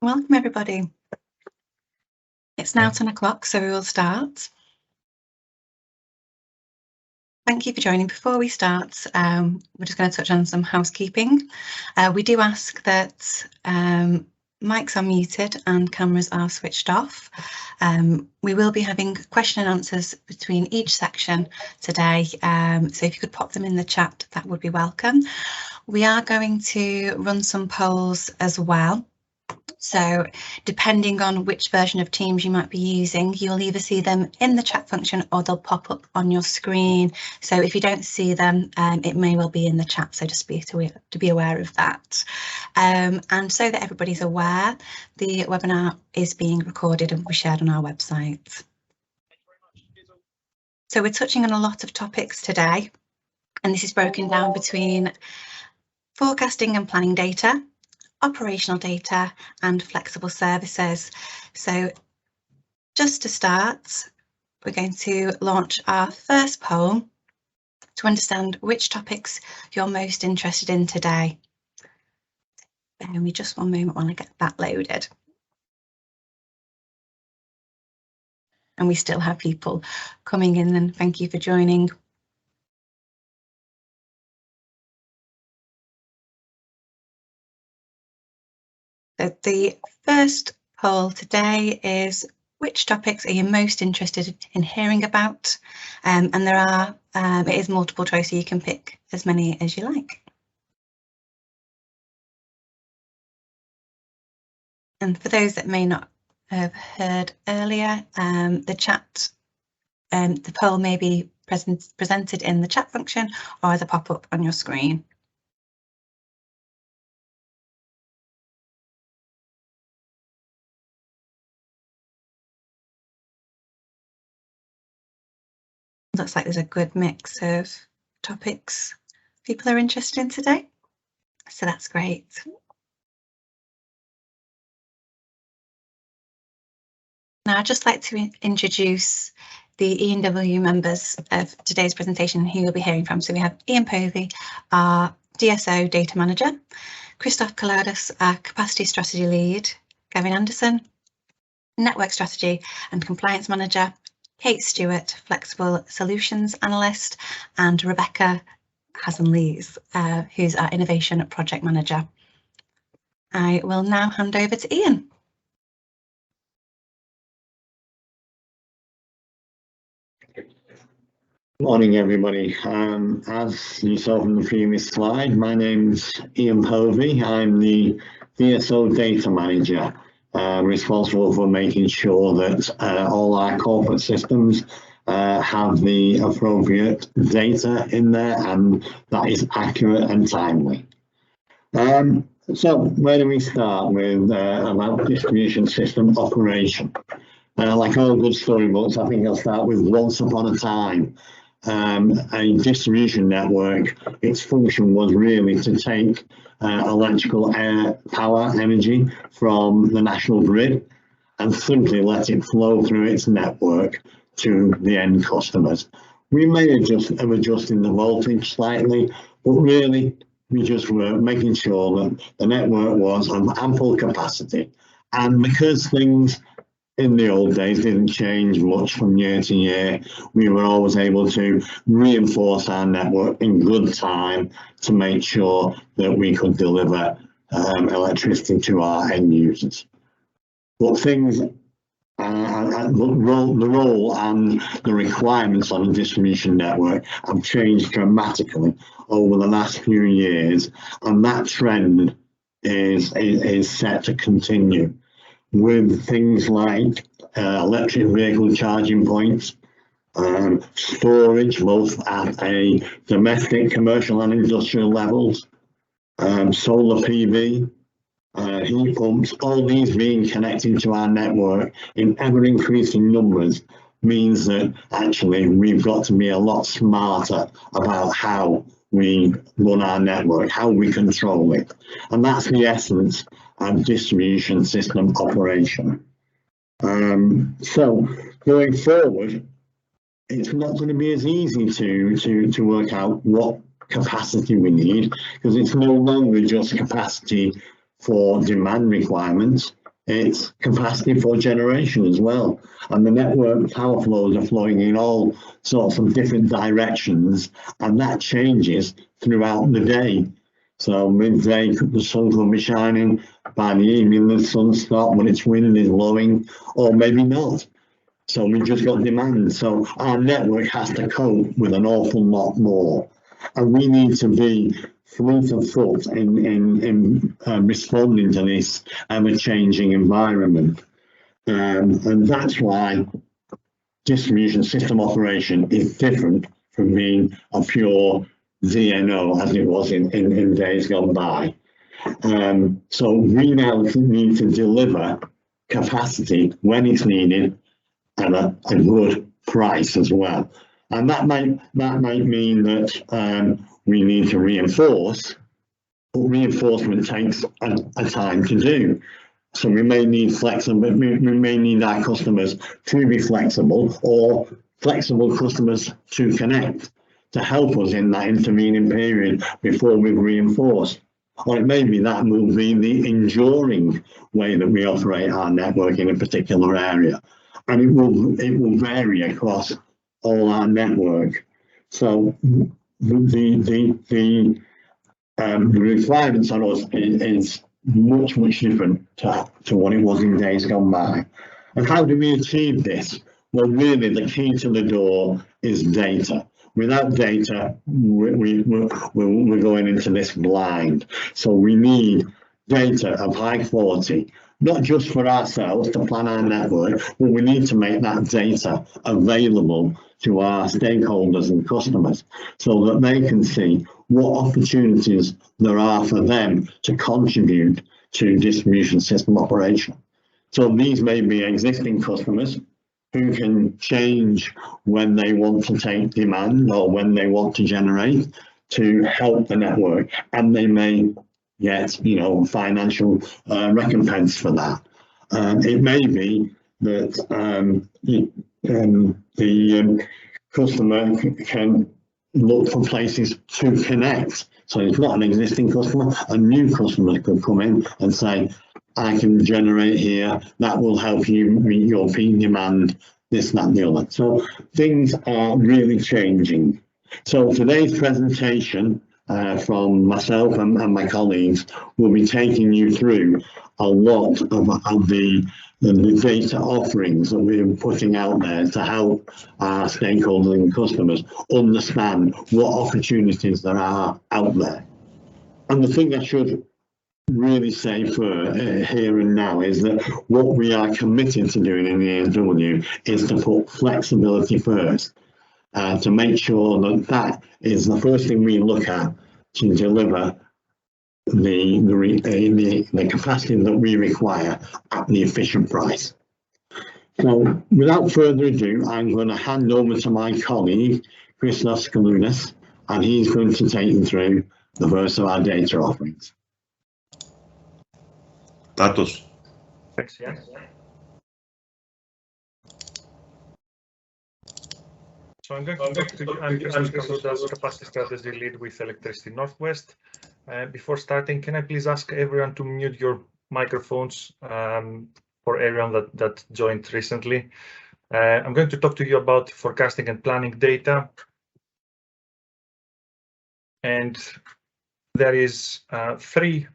Welcome everybody. It's now 10 o'clock, so we will start. Thank you for joining. Before we start, we're just going to touch on some housekeeping. We do ask that mics are muted and cameras are switched off. We will be having question and answers between each section today, so if you could pop them in the chat, that would be welcome. We are going to run some polls as well. So depending on which version of Teams you might be using, you'll either see them in the chat function or they'll pop up on your screen. So if you don't see them, it may well be in the chat, so just to be aware of that. And so that everybody's aware, the webinar is being recorded and will be shared on our website. So we're touching on a lot of topics today, and this is broken down between forecasting and planning data, operational data and flexible services. So just to start, we're going to launch our first poll to understand which topics you're most interested in today. Bear with me just one moment while I get that loaded. And we still have people coming in, and thank you for joining. So the first poll today is, which topics are you most interested in hearing about? And there are, it is multiple choice, so you can pick as many as you like. And for those that may not have heard earlier, the chat, the poll may be presented in the chat function or as a pop-up on your screen. Looks like there's a good mix of topics people are interested in today, so that's great. Now I'd just like to introduce the E&W members of today's presentation who you'll be hearing from. So we have Ian Povey, our DSO data manager, Christoph Kaladas, our capacity strategy lead, Gavin Anderson, network strategy and compliance manager, Kate Stewart, flexible solutions analyst, and Rebecca Hazen-Lees, who's our innovation project manager. I will now hand over to Ian. Morning everybody. As you saw from the previous slide, my name's Ian Povey. I'm the DSO data manager, responsible for making sure that all our corporate systems have the appropriate data in there and that is accurate and timely. So where do we start with about distribution system operation? Like all good storybooks, I think I'll start with once upon a time. A distribution network, its function was really to take electrical power energy from the national grid and simply let it flow through its network to the end customers. We may have adjusted the voltage slightly, but really we just were making sure that the network was on ample capacity. And because things in the old days didn't change much from year to year, we were always able to reinforce our network in good time to make sure that we could deliver electricity to our end users. But things, the role and the requirements on the distribution network have changed dramatically over the last few years, and that trend is set to continue, with things like electric vehicle charging points, storage both at a domestic, commercial and industrial levels, solar PV, heat pumps, all these being connected to our network in ever increasing numbers means that actually we've got to be a lot smarter about how we run our network, how we control it. And that's the essence of distribution system operation. So going forward, it's not going to be as easy to work out what capacity we need, because it's no longer just capacity for demand requirements. it's capacity for generation as well. And the network power flows are flowing in all sorts of different directions, and that changes throughout the day. So midday, the sun will be shining. By the evening, the sun stops when its wind is blowing, or maybe not. So we've just got demand. So our network has to cope with an awful lot more. And we need to be fleet of foot in responding to this ever-changing environment. And that's why distribution system operation is different from being a pure DNO as it was in days gone by. So we now need to deliver capacity when it's needed at a good price as well. And that might mean that we need to reinforce, but reinforcement takes a time to do. So we may need we may need our customers to be flexible, or flexible customers to connect to help us in that intervening period before we've reinforced. Or it may be that will be the enduring way that we operate our network in a particular area. And it will vary across all our network. So the requirements on us is much different to what it was in days gone by. And how do we achieve this? Well, really, the key to the door is data. Without data, we're going into this blind. So we need data of high quality, not just for ourselves to plan our network, but we need to make that data available to our stakeholders and customers so that they can see what opportunities there are for them to contribute to distribution system operation. So these may be existing customers who can change when they want to take demand or when they want to generate to help the network, and they may get, financial recompense for that. It may be that the customer can look for places to connect. So it's not an existing customer, a new customer could come in and say, I can generate here, that will help you meet your peak demand, this, that, and the other. So things are really changing. So today's presentation from myself and my colleagues will be taking you through a lot of the data offerings that we're putting out there to help our stakeholders and customers understand what opportunities there are out there. And the thing I should really say for here and now is that what we are committed to doing in the ESW is to put flexibility first, to make sure that that is the first thing we look at to deliver the capacity that we require at the efficient price. So without further ado, I'm going to hand over to my colleague, Christos Kalounis, and he's going to take you through the first of our data offerings. Tatos. Thanks, Jan. So I'm going to talk to you. I'm Christos Kalounis, Capacity Strategy Lead with Electricity Northwest. Before starting, can I please ask everyone to mute your microphones for everyone that joined recently? I'm going to talk to you about forecasting and planning data. And there is three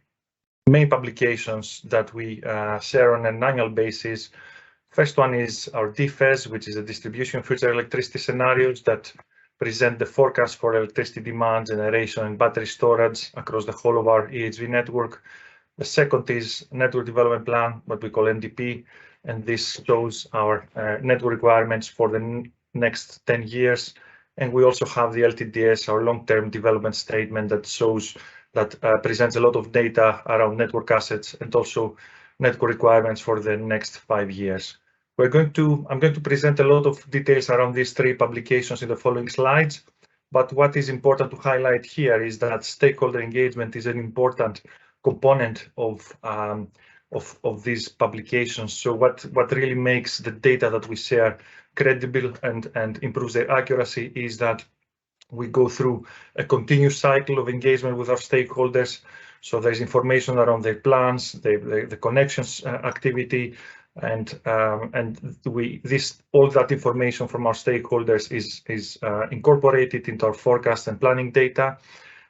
main publications that we share on an annual basis. First one is our DFES, which is a distribution future electricity scenarios that present the forecast for electricity demand, generation, and battery storage across the whole of our EHV network. The second is Network Development Plan, what we call NDP, and this shows our network requirements for the next 10 years. And we also have the LTDS, our long-term development statement, that shows that presents a lot of data around network assets and also network requirements for the next 5 years. I'm going to present a lot of details around these three publications in the following slides, but what is important to highlight here is that stakeholder engagement is an important component of these publications. So what really makes the data that we share credible and improves their accuracy is that we go through a continuous cycle of engagement with our stakeholders. So there's information around their plans, the connections activity, and all that information from our stakeholders is incorporated into our forecast and planning data.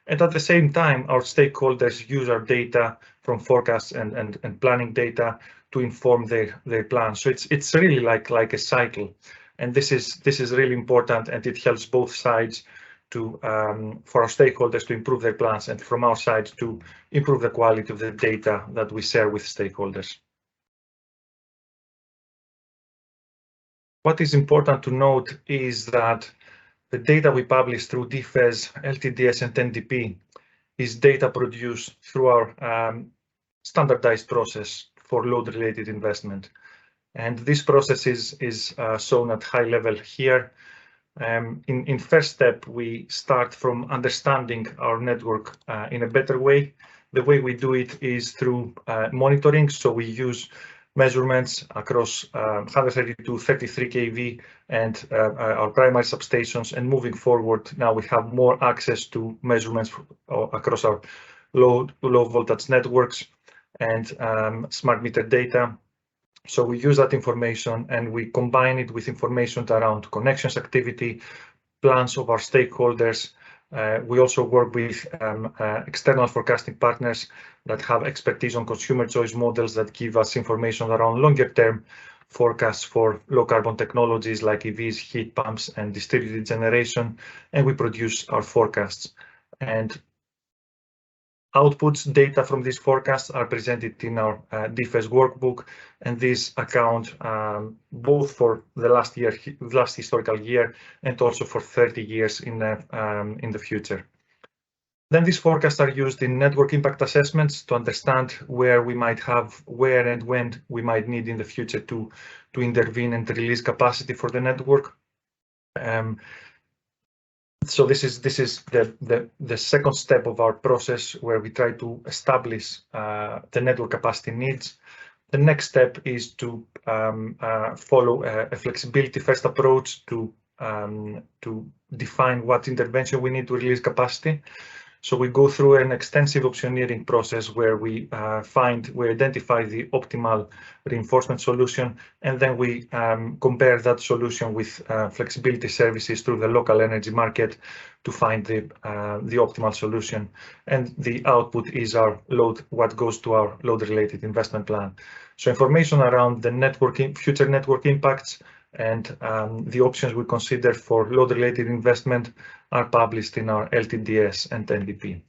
And at the same time, our stakeholders use our data from forecasts and planning data to inform their plans. So it's really like a cycle, and this is really important, and it helps both sides to for our stakeholders to improve their plans, and from our side to improve the quality of the data that we share with stakeholders. What is important to note is that the data we publish through DFES, LTDS, and NDP is data produced through our standardized process for load-related investment. And this process is shown at high level here. In first step, we start from understanding our network in a better way. The way we do it is through monitoring. So we use measurements across 132, 33 kV and our primary substations. And moving forward, now we have more access to measurements across our low voltage networks and smart meter data. So we use that information and we combine it with information around connections activity, plans of our stakeholders. We also work with external forecasting partners that have expertise on consumer choice models that give us information around longer term forecasts for low carbon technologies like EVs, heat pumps, and distributed generation. And we produce our forecasts. And outputs data from these forecasts are presented in our DFES workbook, and these account both for the last historical year and also for 30 years in the future. Then these forecasts are used in network impact assessments to understand where and when we might need in the future to intervene and release capacity for the network. So this is the second step of our process where we try to establish the network capacity needs. The next step is to follow a flexibility first approach to define what intervention we need to release capacity. So we go through an extensive optioneering process where we identify the optimal reinforcement solution, and then we compare that solution with flexibility services through the local energy market to find the optimal solution. And the output is what goes to our load-related investment plan. So information around the future network impacts and the options we consider for load-related investment are published in our LTDS and NDP.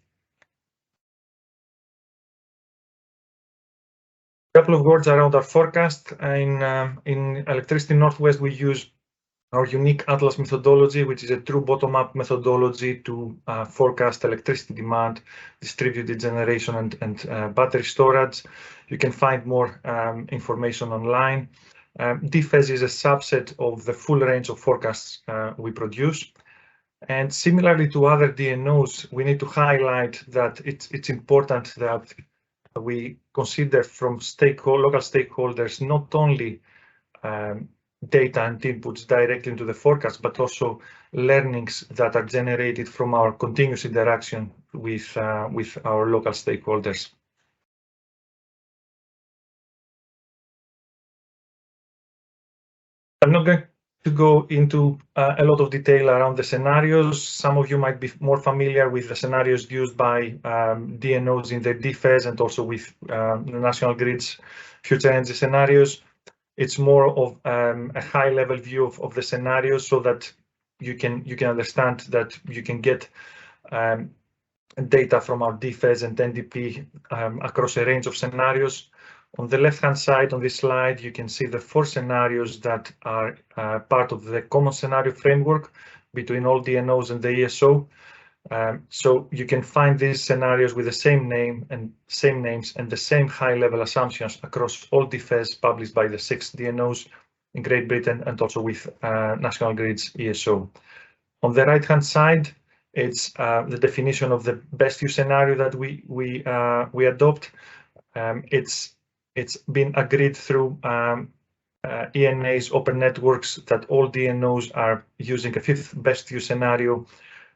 A couple of words around our forecast. In Electricity Northwest, we use our unique Atlas methodology, which is a true bottom-up methodology to forecast electricity demand, distributed generation, and battery storage. You can find more information online. DFES is a subset of the full range of forecasts we produce. And similarly to other DNOs, we need to highlight that it's important that we consider from local stakeholders not only data and inputs directly into the forecast, but also learnings that are generated from our continuous interaction with our local stakeholders. I'm not going to go into a lot of detail around the scenarios. Some of you might be more familiar with the scenarios used by DNOs in their DFES and also with the National Grid's future energy scenarios. It's more of a high-level view of the scenarios so that you can understand that you can get data from our DFES and NDP across a range of scenarios. On the left-hand side on this slide, you can see the 4 scenarios that are part of the common scenario framework between all DNOs and the ESO. So you can find these scenarios with the same names and the same high-level assumptions across all DFES published by the 6 DNOs in Great Britain and also with National Grid's ESO. On the right-hand side, it's the definition of the best use scenario that we adopt. It's been agreed through ENA's open networks that all DNOs are using a 5th best use scenario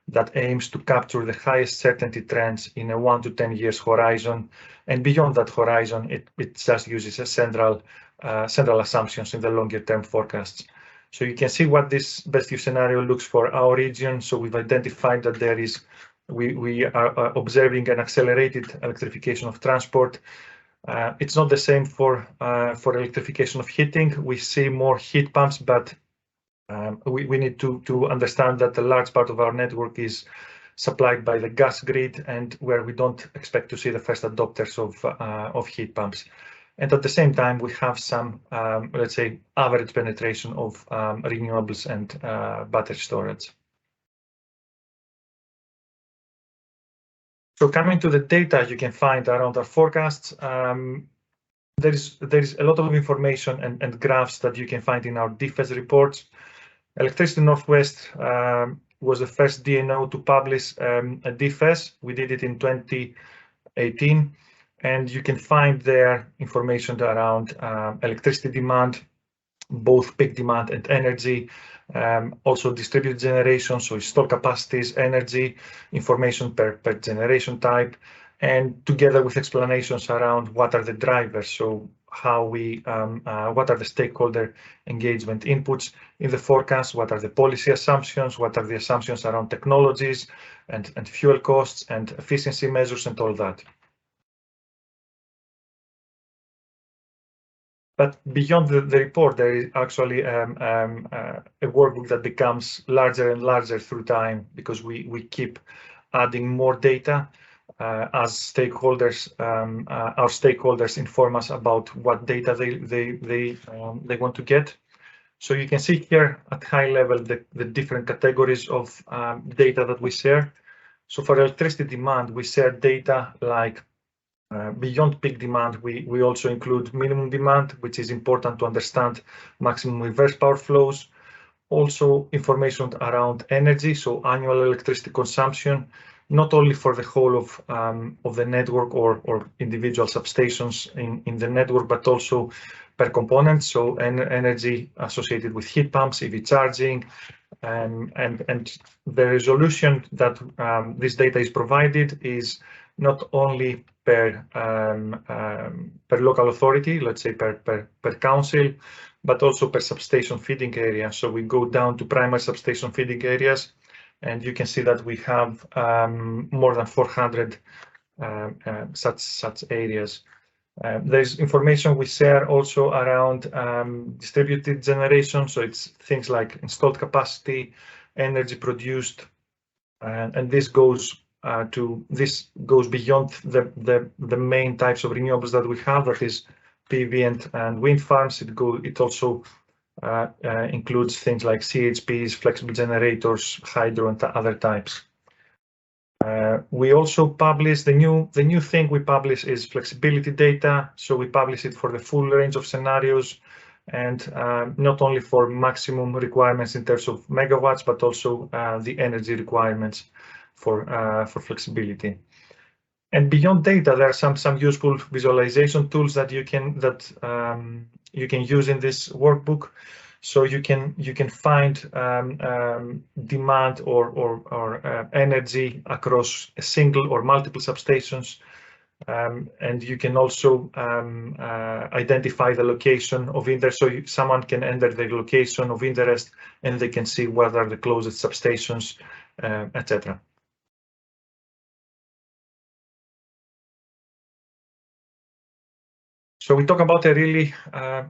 that aims to capture the highest certainty trends in a 1 to 10 years horizon. And beyond that horizon, it just uses a central assumptions in the longer term forecasts. So you can see what this best use scenario looks for our region. So we've identified that we are observing an accelerated electrification of transport. It's not the same for electrification of heating. We see more heat pumps, but we need to understand that a large part of our network is supplied by the gas grid, and where we don't expect to see the first adopters of heat pumps. And at the same time, we have some, let's say, average penetration of renewables and battery storage. So coming to the data you can find around our forecasts, there is a lot of information and graphs that you can find in our DFES reports. Electricity Northwest was the first DNO to publish a DFES. We did it in 2018, and you can find there information around electricity demand, both peak demand and energy, also distributed generation, so installed capacities, energy, information per generation type, and together with explanations around what are the drivers, so how we, what are the stakeholder engagement inputs in the forecast, what are the policy assumptions, what are the assumptions around technologies and fuel costs and efficiency measures and all that. But beyond the report, there is actually a workbook that becomes larger and larger through time, because we keep adding more data as stakeholders. Our stakeholders inform us about what data they want to get. So you can see here at high level the different categories of data that we share. So for electricity demand, we share data like beyond peak demand, we also include minimum demand, which is important to understand maximum reverse power flows. Also information around energy, so annual electricity consumption, not only for the whole of the network or individual substations in the network, but also per component, so energy associated with heat pumps, EV charging, and the resolution that this data is provided is not only per local authority, let's say per council, but also per substation feeding area. So we go down to primary substation feeding areas, and you can see that we have more than 400 such areas. There's information we share also around distributed generation, so it's things like installed capacity, energy produced, and this goes beyond the main types of renewables that we have, that is PV and wind farms. It also includes things like CHPs, flexible generators, hydro, and other types. We also publish the new thing we publish is flexibility data. So we publish it for the full range of scenarios, and not only for maximum requirements in terms of megawatts, but also the energy requirements for flexibility. And beyond data, there are some useful visualization tools that you can use in this workbook. So you can find demand or energy across a single or multiple substations, and you can also identify the location of interest. So someone can enter the location of interest, and they can see what are the closest substations, etc. So we talk about a really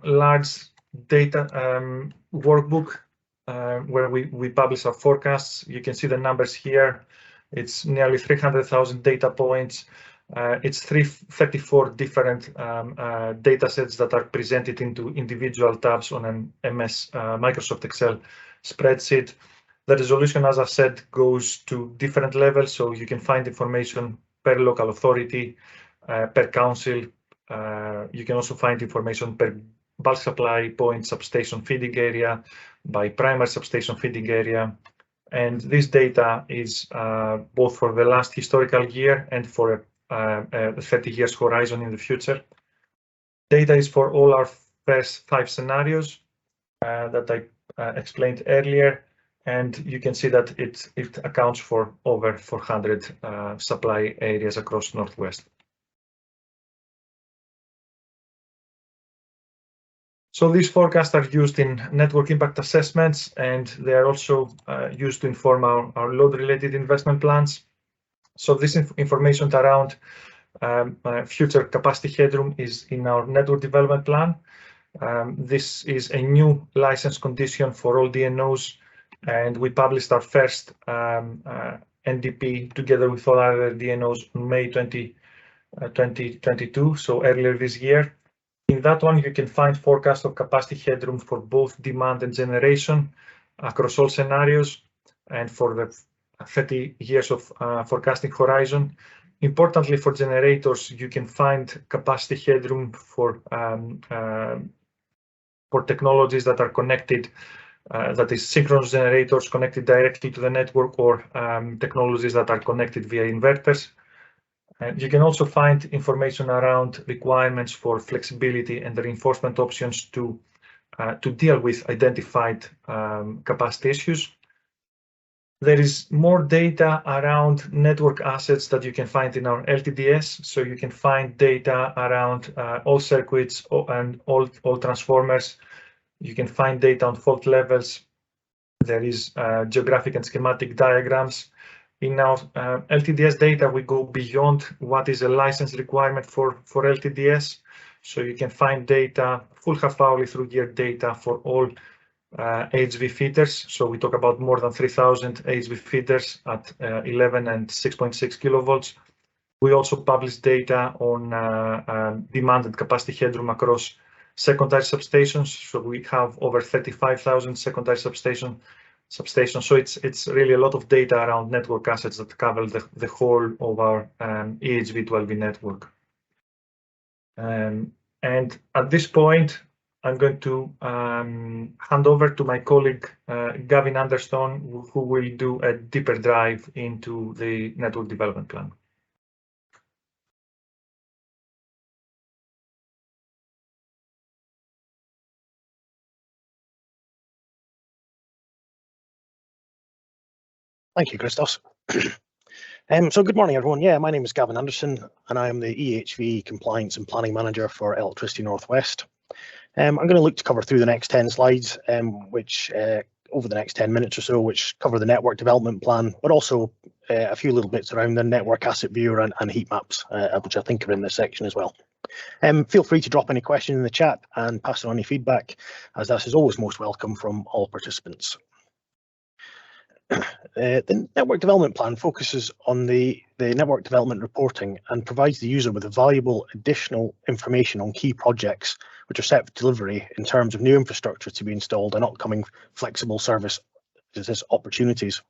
large data workbook where we publish our forecasts. You can see the numbers here. It's nearly 300,000 data points. It's 34 different data sets that are presented into individual tabs on an MS Microsoft Excel spreadsheet. The resolution, as I said, goes to different levels, so you can find information per local authority, per council. You can also find information per bulk supply point, substation feeding area, by primary substation feeding area. And this data is both for the last historical year and for a 30 years horizon in the future. Data is for all our first 5 scenarios that I explained earlier. and you can see that it accounts for over 400 supply areas across Northwest. So these forecasts are used in network impact assessments, and they are also used to inform our load-related investment plans. So this information around future capacity headroom is in our network development plan. This is a new license condition for all DNOs, and we published our first NDP together with all other DNOs in May 2022, so earlier this year. In that one, you can find forecast of capacity headroom for both demand and generation across all scenarios and for the 30 years of forecasting horizon. Importantly, for generators, you can find capacity headroom for technologies that are connected, that is synchronous generators connected directly to the network, or technologies that are connected via inverters. And you can also find information around requirements for flexibility and reinforcement options to deal with identified capacity issues. There is more data around network assets that you can find in our LTDS. So you can find data around all circuits and all transformers. You can find data on fault levels. There is geographic and schematic diagrams. In our LTDS data, we go beyond what is a license requirement for LTDS. So you can find data, full half-hourly through year data for all HV feeders. So we talk about more than 3,000 HV feeders at 11 and 6.6 kilovolts. We also publish data on demand and capacity headroom across secondary substations. So we have over 35,000 secondary substations. So it's really a lot of data around network assets that cover the whole of our EHV 12V network. And at this point, I'm going to hand over to my colleague, Gavin Anderston, who will do a deeper dive into the network development plan. Thank you, Christos. So good morning, everyone. Yeah, my name is Gavin Anderson, and I am the EHV Compliance and Planning Manager for Electricity Northwest. I'm going to look to cover through the next 10 slides, which over the next 10 minutes or so, which cover the network development plan, but also a few little bits around the network asset viewer and heat maps, which I think are in this section as well. Feel free to drop any questions in the chat and pass on any feedback, as this is always most welcome from all participants. The network development plan focuses on the network development reporting and provides the user with a valuable additional information on key projects which are set for delivery in terms of new infrastructure to be installed and upcoming flexible service opportunities.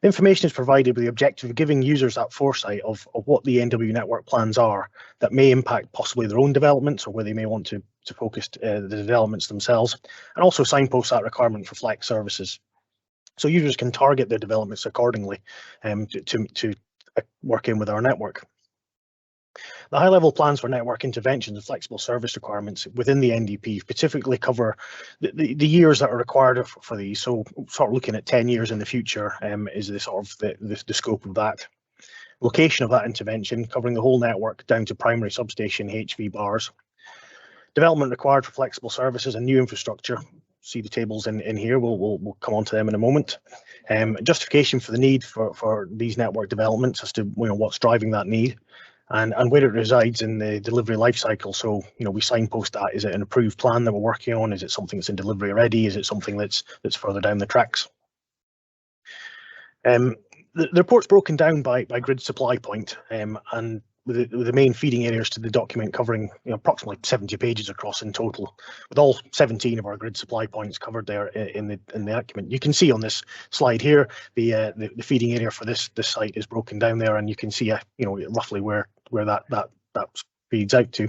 The information is provided with the objective of giving users that foresight of what the NW network plans are that may impact possibly their own developments, or where they may want to focus the developments themselves, and also signpost that requirement for flex services. So users can target their developments accordingly to work in with our network. The high-level plans for network interventions and flexible service requirements within the NDP specifically cover the years that are required for these. So sort of looking at 10 years in the future is the sort of the scope of that. Location of that intervention, covering the whole network down to primary substation HV bars. Development required for flexible services and new infrastructure. See the tables in here, we'll come on to them in a moment. Justification for the need for these network developments as to what's driving that need, and where it resides in the delivery life cycle. So we signpost that. Is it an approved plan that we're working on? Is it something that's in delivery already? Is it something that's further down the tracks? The report's broken down by grid supply point, and with the main feeding areas to the document covering approximately 70 pages across in total, with all 17 of our grid supply points covered there in the document. You can see on this slide here the feeding area for this site is broken down there, and you can see roughly where that feeds out to.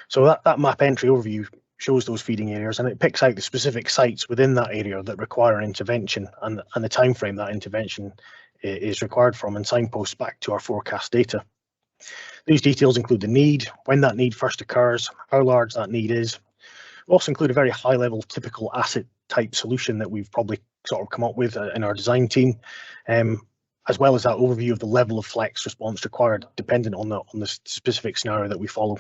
So that map entry overview shows those feeding areas, and it picks out the specific sites within that area that require an intervention and the time frame that intervention is required from, and signposts back to our forecast data. These details include the need, when that need first occurs, how large that need is, We also include a very high-level typical asset type solution that we've probably sort of come up with in our design team, as well as that overview of the level of flex response required, dependent on the specific scenario that we follow.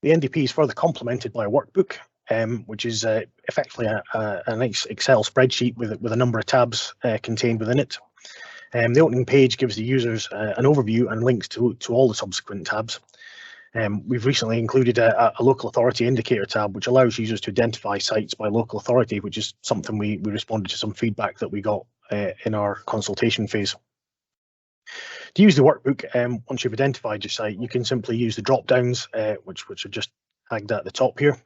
The NDP is further complemented by a workbook, which is effectively a nice Excel spreadsheet with a number of tabs contained within it. The opening page gives the users an overview and links to all the subsequent tabs. We've recently included a local authority indicator tab, which allows users to identify sites by local authority, which is something we responded to some feedback that we got in our consultation phase. To use the workbook, once you've identified your site, you can simply use the drop downs, which are just tagged at the top here,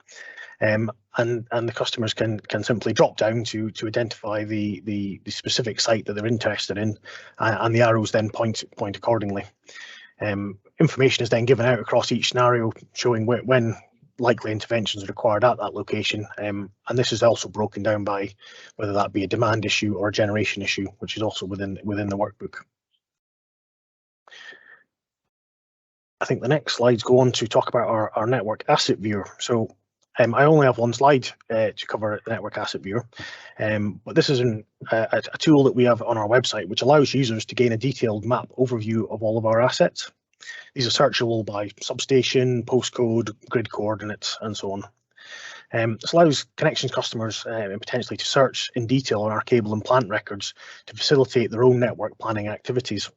and the customers can simply drop down to identify the specific site that they're interested in, and the arrows then point accordingly. Information is then given out across each scenario, showing when likely interventions are required at that location, and this is also broken down by whether that be a demand issue or a generation issue, which is also within the workbook. I think the next slides go on to talk about our network asset viewer. So I only have one slide to cover the network asset viewer, but this is a tool that we have on our website, which allows users to gain a detailed map overview of all of our assets. These are searchable by substation, postcode, grid coordinates, and so on. This allows connections customers potentially to search in detail on our cable and plant records to facilitate their own network planning activities.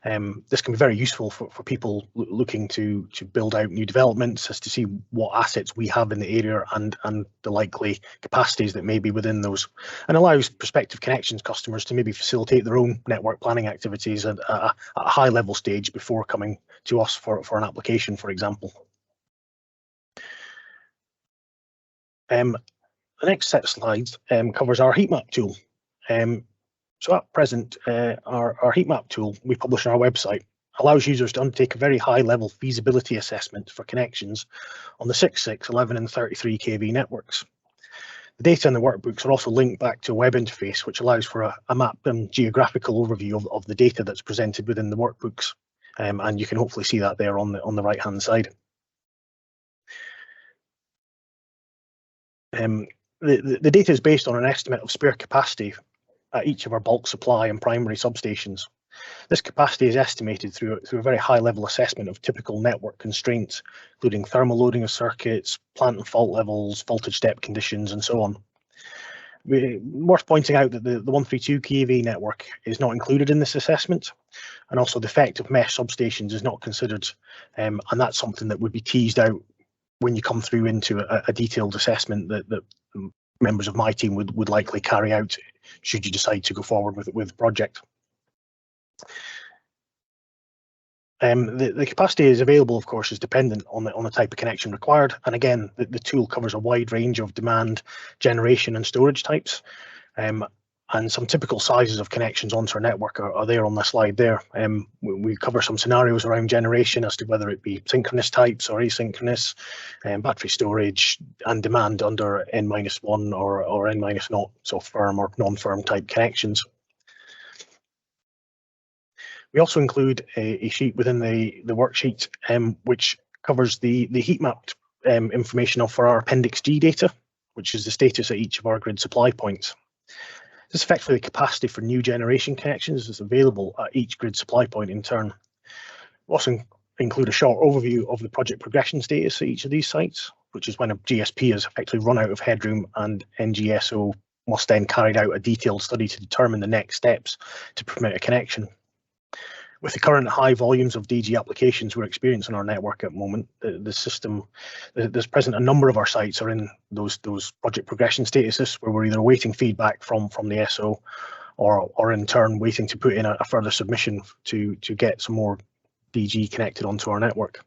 This can be very useful for people looking to build out new developments, as to see what assets we have in the area and the likely capacities that may be within those, and allows prospective connections customers to maybe facilitate their own network planning activities at a high level stage before coming to us for an application, for example. The next set of slides covers our heat map tool. So at present, our heat map tool we publish on our website allows users to undertake a very high level feasibility assessment for connections on the 6, 11 and 33 kV networks. The data in the workbooks are also linked back to a web interface, which allows for a map and geographical overview of the data that's presented within the workbooks, and you can hopefully see that there on the right hand side. The data is based on an estimate of spare capacity at each of our bulk supply and primary substations. This capacity is estimated through a very high level assessment of typical network constraints, including thermal loading of circuits, plant and fault levels, voltage step conditions, and so on. Worth pointing out that the 132 kV network is not included in this assessment, and also the effect of mesh substations is not considered, and that's something that would be teased out when you come through into a detailed assessment that members of my team would likely carry out should you decide to go forward with the project. The capacity is available, of course, is dependent on the type of connection required, and again the tool covers a wide range of demand, generation and storage types, and some typical sizes of connections onto our network are there on the slide there. We cover some scenarios around generation as to whether it be synchronous types or asynchronous, battery storage and demand under N-1 or N-0, so firm or non-firm type connections. We also include a sheet within the worksheet which covers the heat map information for our Appendix G data, which is the status at each of our grid supply points. This is effectively the capacity for new generation connections that's available at each grid supply point in turn. We also include a short overview of the project progression status at each of these sites, which is when a GSP has effectively run out of headroom and NGSO must then carry out a detailed study to determine the next steps to permit a connection. With the current high volumes of DG applications we're experiencing on our network at the moment, the system, there's present a number of our sites are in those project progression statuses where we're either awaiting feedback from the SO or in turn waiting to put in a further submission to get some more DG connected onto our network.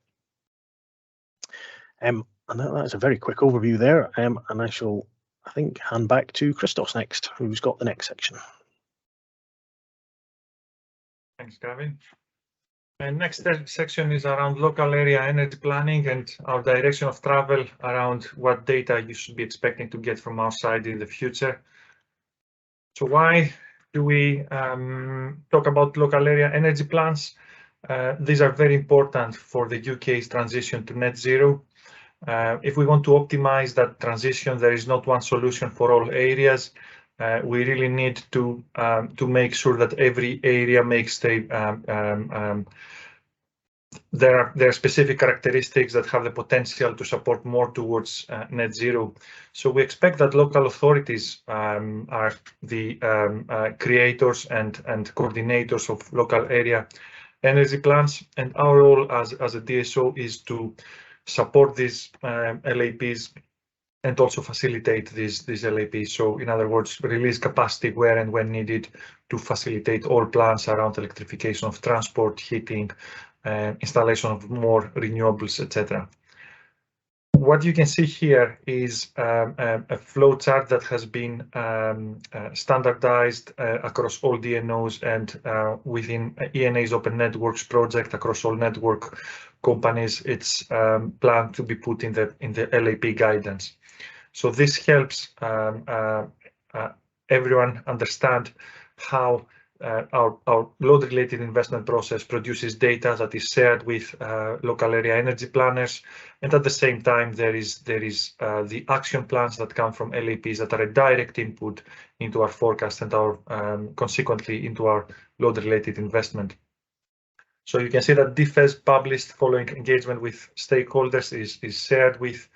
And that's a very quick overview there, and I shall, I think, hand back to Christos next, who's got the next section. Thanks, Gavin. And next section is around local area energy planning and our direction of travel around what data you should be expecting to get from our side in the future. So why do we talk about local area energy plans? These are very important for the UK's transition to net zero. If we want to optimize that transition, there is not one solution for all areas. We really need to make sure that every area makes there are specific characteristics that have the potential to support more towards net zero. So we expect that local authorities are the creators and coordinators of local area energy plans, and our role as a DSO is to support these LAPs and also facilitate these LAPs. So in other words, release capacity where and when needed to facilitate all plans around electrification of transport, heating, installation of more renewables, etc. What you can see here is a flow chart that has been standardized across all DNOs and within ENA's Open Networks project across all network companies. It's planned to be put in the LAP guidance. So this helps everyone understand how our load-related investment process produces data that is shared with local area energy planners, and at the same time there is the action plans that come from LAPs that are a direct input into our forecast and our consequently into our load-related investment. So you can see that DFES published following engagement with stakeholders is shared with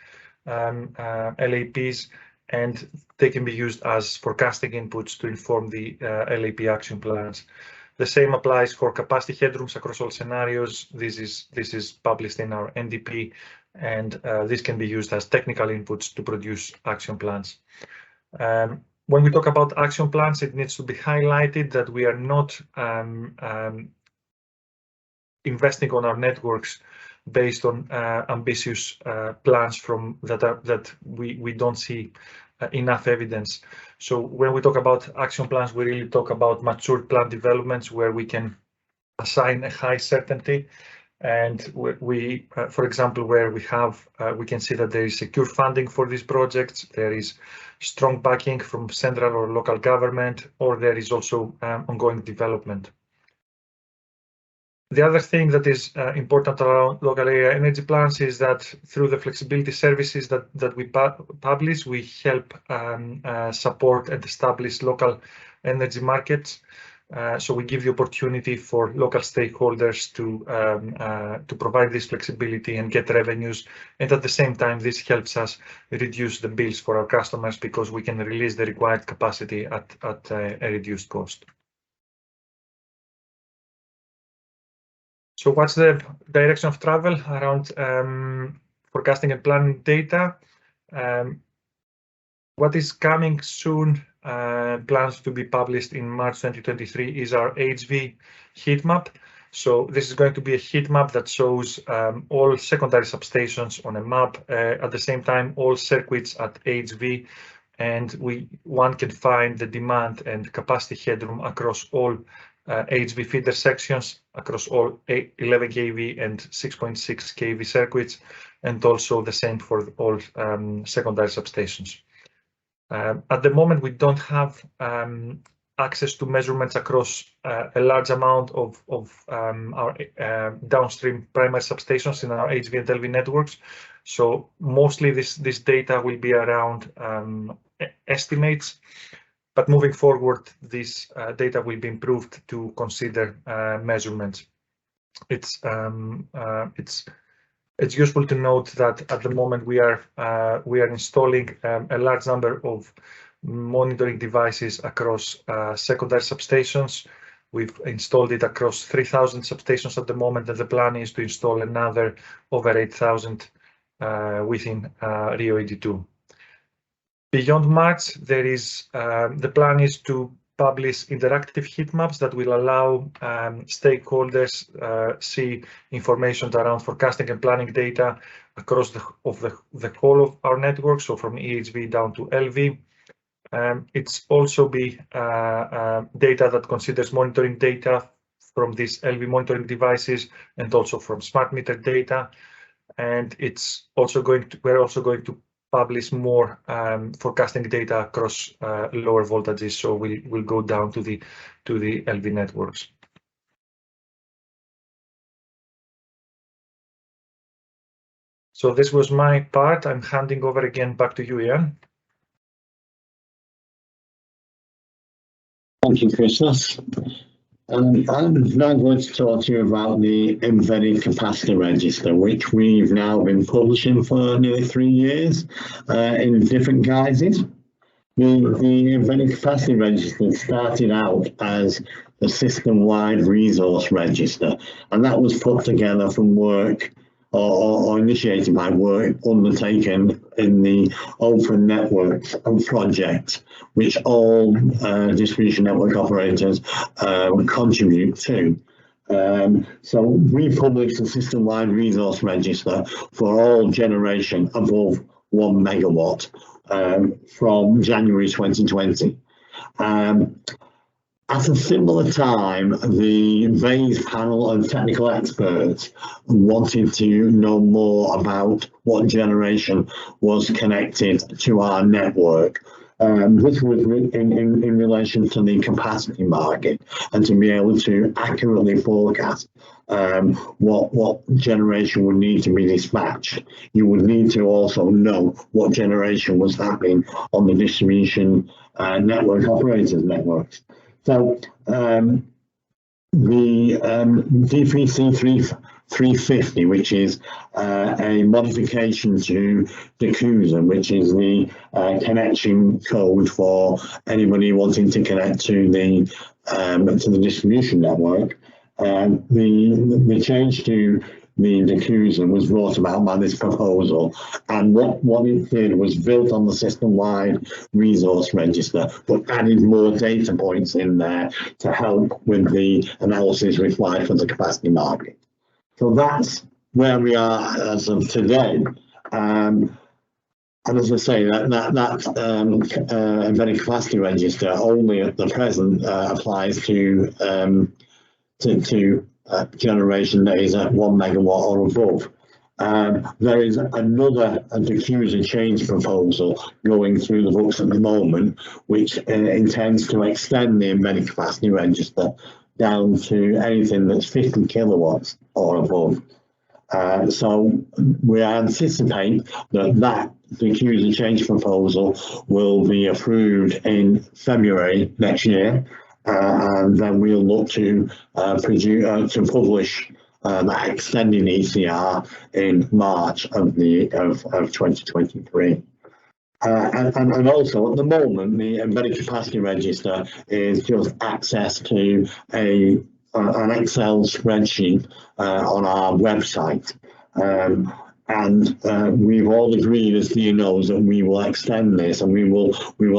LAPs, and they can be used as forecasting inputs to inform the LAP action plans. The same applies for capacity headrooms across all scenarios. This is published in our NDP, and this can be used as technical inputs to produce action plans. When we talk about action plans, it needs to be highlighted that we are not investing on our networks based on ambitious plans that we don't see enough evidence. So when we talk about action plans, we really talk about mature plan developments where we can assign a high certainty, and we for example, where we can see that there is secure funding for these projects, there is strong backing from central or local government, or there is also ongoing development. The other thing that is important around local area energy plans is that through the flexibility services that we publish, we help support and establish local energy markets. So we give the opportunity for local stakeholders to provide this flexibility and get revenues, and at the same time this helps us reduce the bills for our customers because we can release the required capacity at a reduced cost. So what's the direction of travel around forecasting and planning data? What is coming soon, plans to be published in March 2023, is our HV heat map. So this is going to be a heat map that shows all secondary substations on a map, at the same time all circuits at HV, and one can find the demand and capacity headroom across all HV feeder sections across all 11 kV and 6.6 kV circuits, and also the same for all secondary substations. At the moment, we don't have access to measurements across a large amount of our downstream primary substations in our HV and LV networks. So mostly this data will be around estimates. But moving forward, this data will be improved to consider measurements. It's useful to note that at the moment we are installing a large number of monitoring devices across secondary substations. We've installed it across 3,000 substations at the moment, and the plan is to install another over 8,000 within RIIO-ED2. Beyond March, there is the plan is to publish interactive heat maps that will allow stakeholders see information around forecasting and planning data across the whole of our network, so from EHV down to LV. It's also be data that considers monitoring data from these LV monitoring devices and also from smart meter data. And we're also going to publish more forecasting data across lower voltages, so we'll go down to the LV networks. So this was my part. I'm handing over again back to you, Ian. Thank you, Christos. I'm now going to talk to you about the Embedded Capacity Register, which we've now been publishing for nearly 3 years in different guises. The Embedded Capacity Register started out as the system-wide resource register, and that was put together from work or initiated by work undertaken in the Open Networks project, which all distribution network operators contribute to. So we published a system-wide resource register for all generation above 1 megawatt from January 2020. At a similar time, the VAIS panel of technical experts wanted to know more about what generation was connected to our network. This was in relation to the capacity market, and to be able to accurately forecast what generation would need to be dispatched. You would need to also know what generation was happening on the distribution network operators' networks. So the DPC 350, which is a modification to the CUSA, which is the connection code for anybody wanting to connect to the distribution network. The change to the CUSA was brought about by this proposal, and what it did was built on the system-wide resource register, but added more data points in there to help with the analysis required for the capacity market. So that's where we are as of today. And as I say, that embedded capacity register only at the present applies to generation that is at 1 megawatt or above. There is another diffuser change proposal going through the books at the moment, which intends to extend the embedded capacity register down to anything that's 50 kilowatts or above. So we anticipate that diffuser change proposal will be approved in February next year. And then we'll look to publish that extending ECR in March of 2023. And also at the moment, the embedded capacity register is just access to an Excel spreadsheet on our website. And we've all agreed as DNOs that we will extend this, and we will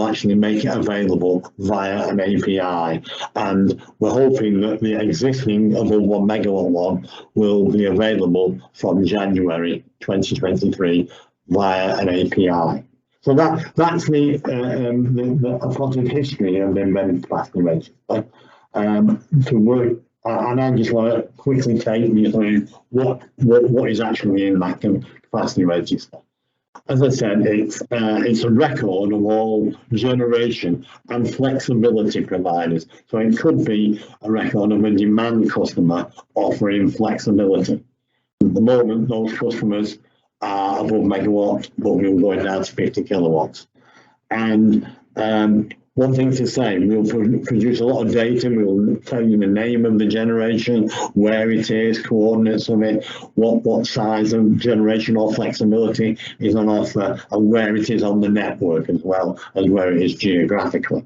actually make it available via an API. And we're hoping that the existing above 1 megawatt one will be available from January 2023 via an API. So that's the approximate history of the embedded capacity register. To work. And I just want to quickly take you through what is actually in that capacity register. As I said, it's a record of all generation and flexibility providers. So it could be a record of a demand customer offering flexibility. At the moment, those customers are above megawatt, but we're going down to 50 kilowatts. And one thing to say, we'll produce a lot of data. We'll tell you the name of the generation, where it is, coordinates of it, what size of generation or flexibility is on offer, and where it is on the network, as well as where it is geographically.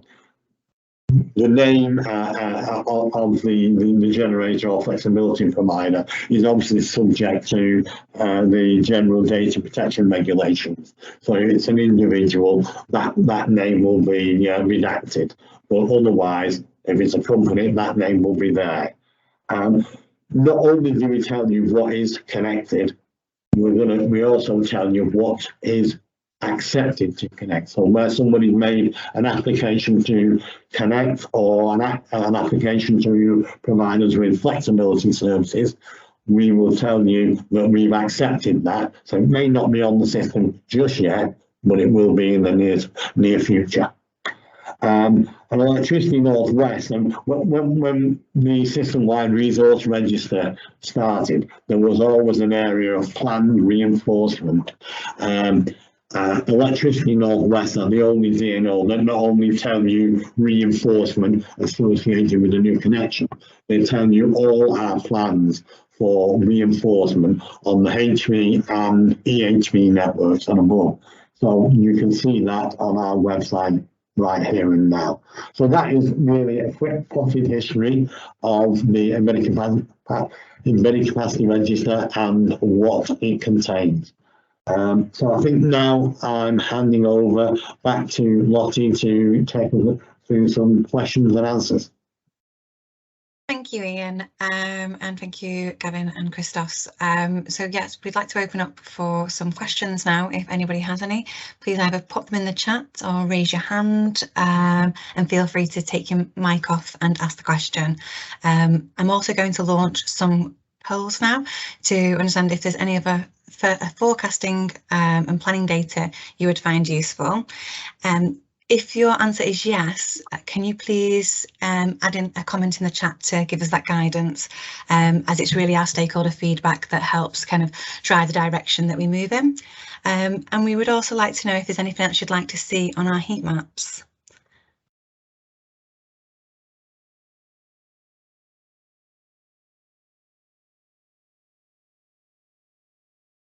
The name of the generator or flexibility provider is obviously subject to the general data protection regulations. So if it's an individual, that name will be redacted. But otherwise, if it's a company, that name will be there. Not only do we tell you what is connected, we also tell you what is accepted to connect. So where somebody made an application to connect, or an application to provide us with flexibility services, we will tell you that we've accepted that. So it may not be on the system just yet, but it will be in the near future. And Electricity Northwest, and when the system-wide resource register started, there was always an area of planned reinforcement. Electricity Northwest are the only DNO that not only tell you reinforcement associated with a new connection, they tell you all our plans for reinforcement on the HV and EHV networks and above. So you can see that on our website right here and now. So that is really a quick potted history of the embedded capacity register and what it contains. So I think now I'm handing over back to Lottie to take us through some questions and answers. Thank you, Ian, and thank you, Gavin and Christos. So yes, we'd like to open up for some questions now. If anybody has any, please either pop them in the chat or raise your hand, and feel free to take your mic off and ask the question. I'm also going to launch some polls now to understand if there's any other forecasting and planning data you would find useful. If your answer is yes, can you please add in a comment in the chat to give us that guidance, as it's really our stakeholder feedback that helps kind of drive the direction that we move in. And we would also like to know if there's anything else you'd like to see on our heat maps.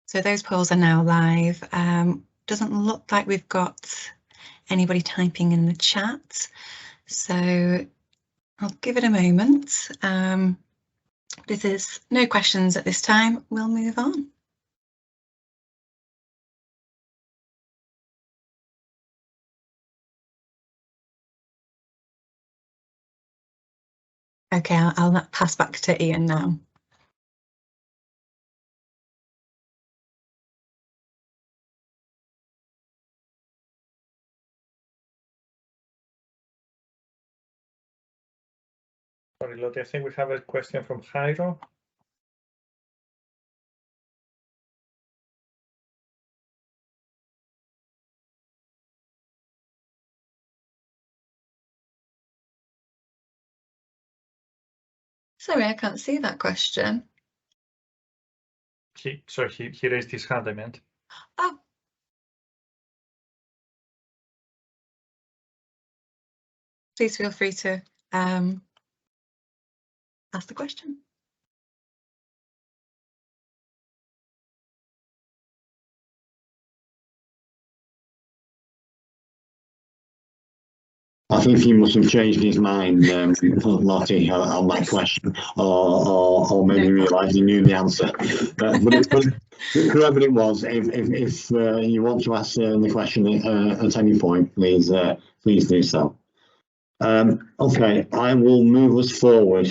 So those polls are now live. Doesn't look like we've got anybody typing in the chat, so I'll give it a moment. If there's no questions at this time, we'll move on. Okay, I'll pass back to Ian now. Sorry, Lottie, I think we have a question from Jairo. Sorry, I can't see that question. He raised his hand, I meant. Oh. Please feel free to ask the question. I think he must have changed his mind, Lottie, on that question, or maybe realised he knew the answer. But whoever it was, if you want to ask the question at any point, please do so. Okay, I will move us forward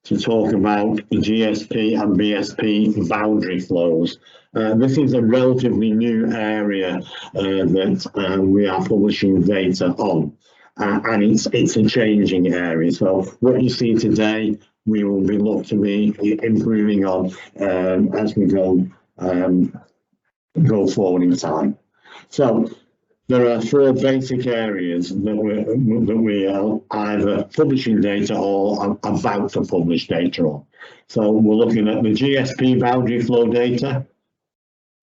to talk about the GSP and BSP boundary flows. This is a relatively new area that we are publishing data on, and it's a changing area. So what you see today, we will be looking to be improving on as we go forward in time. So there are four basic areas that we are either publishing data or about to publish data on. So we're looking at the GSP boundary flow data,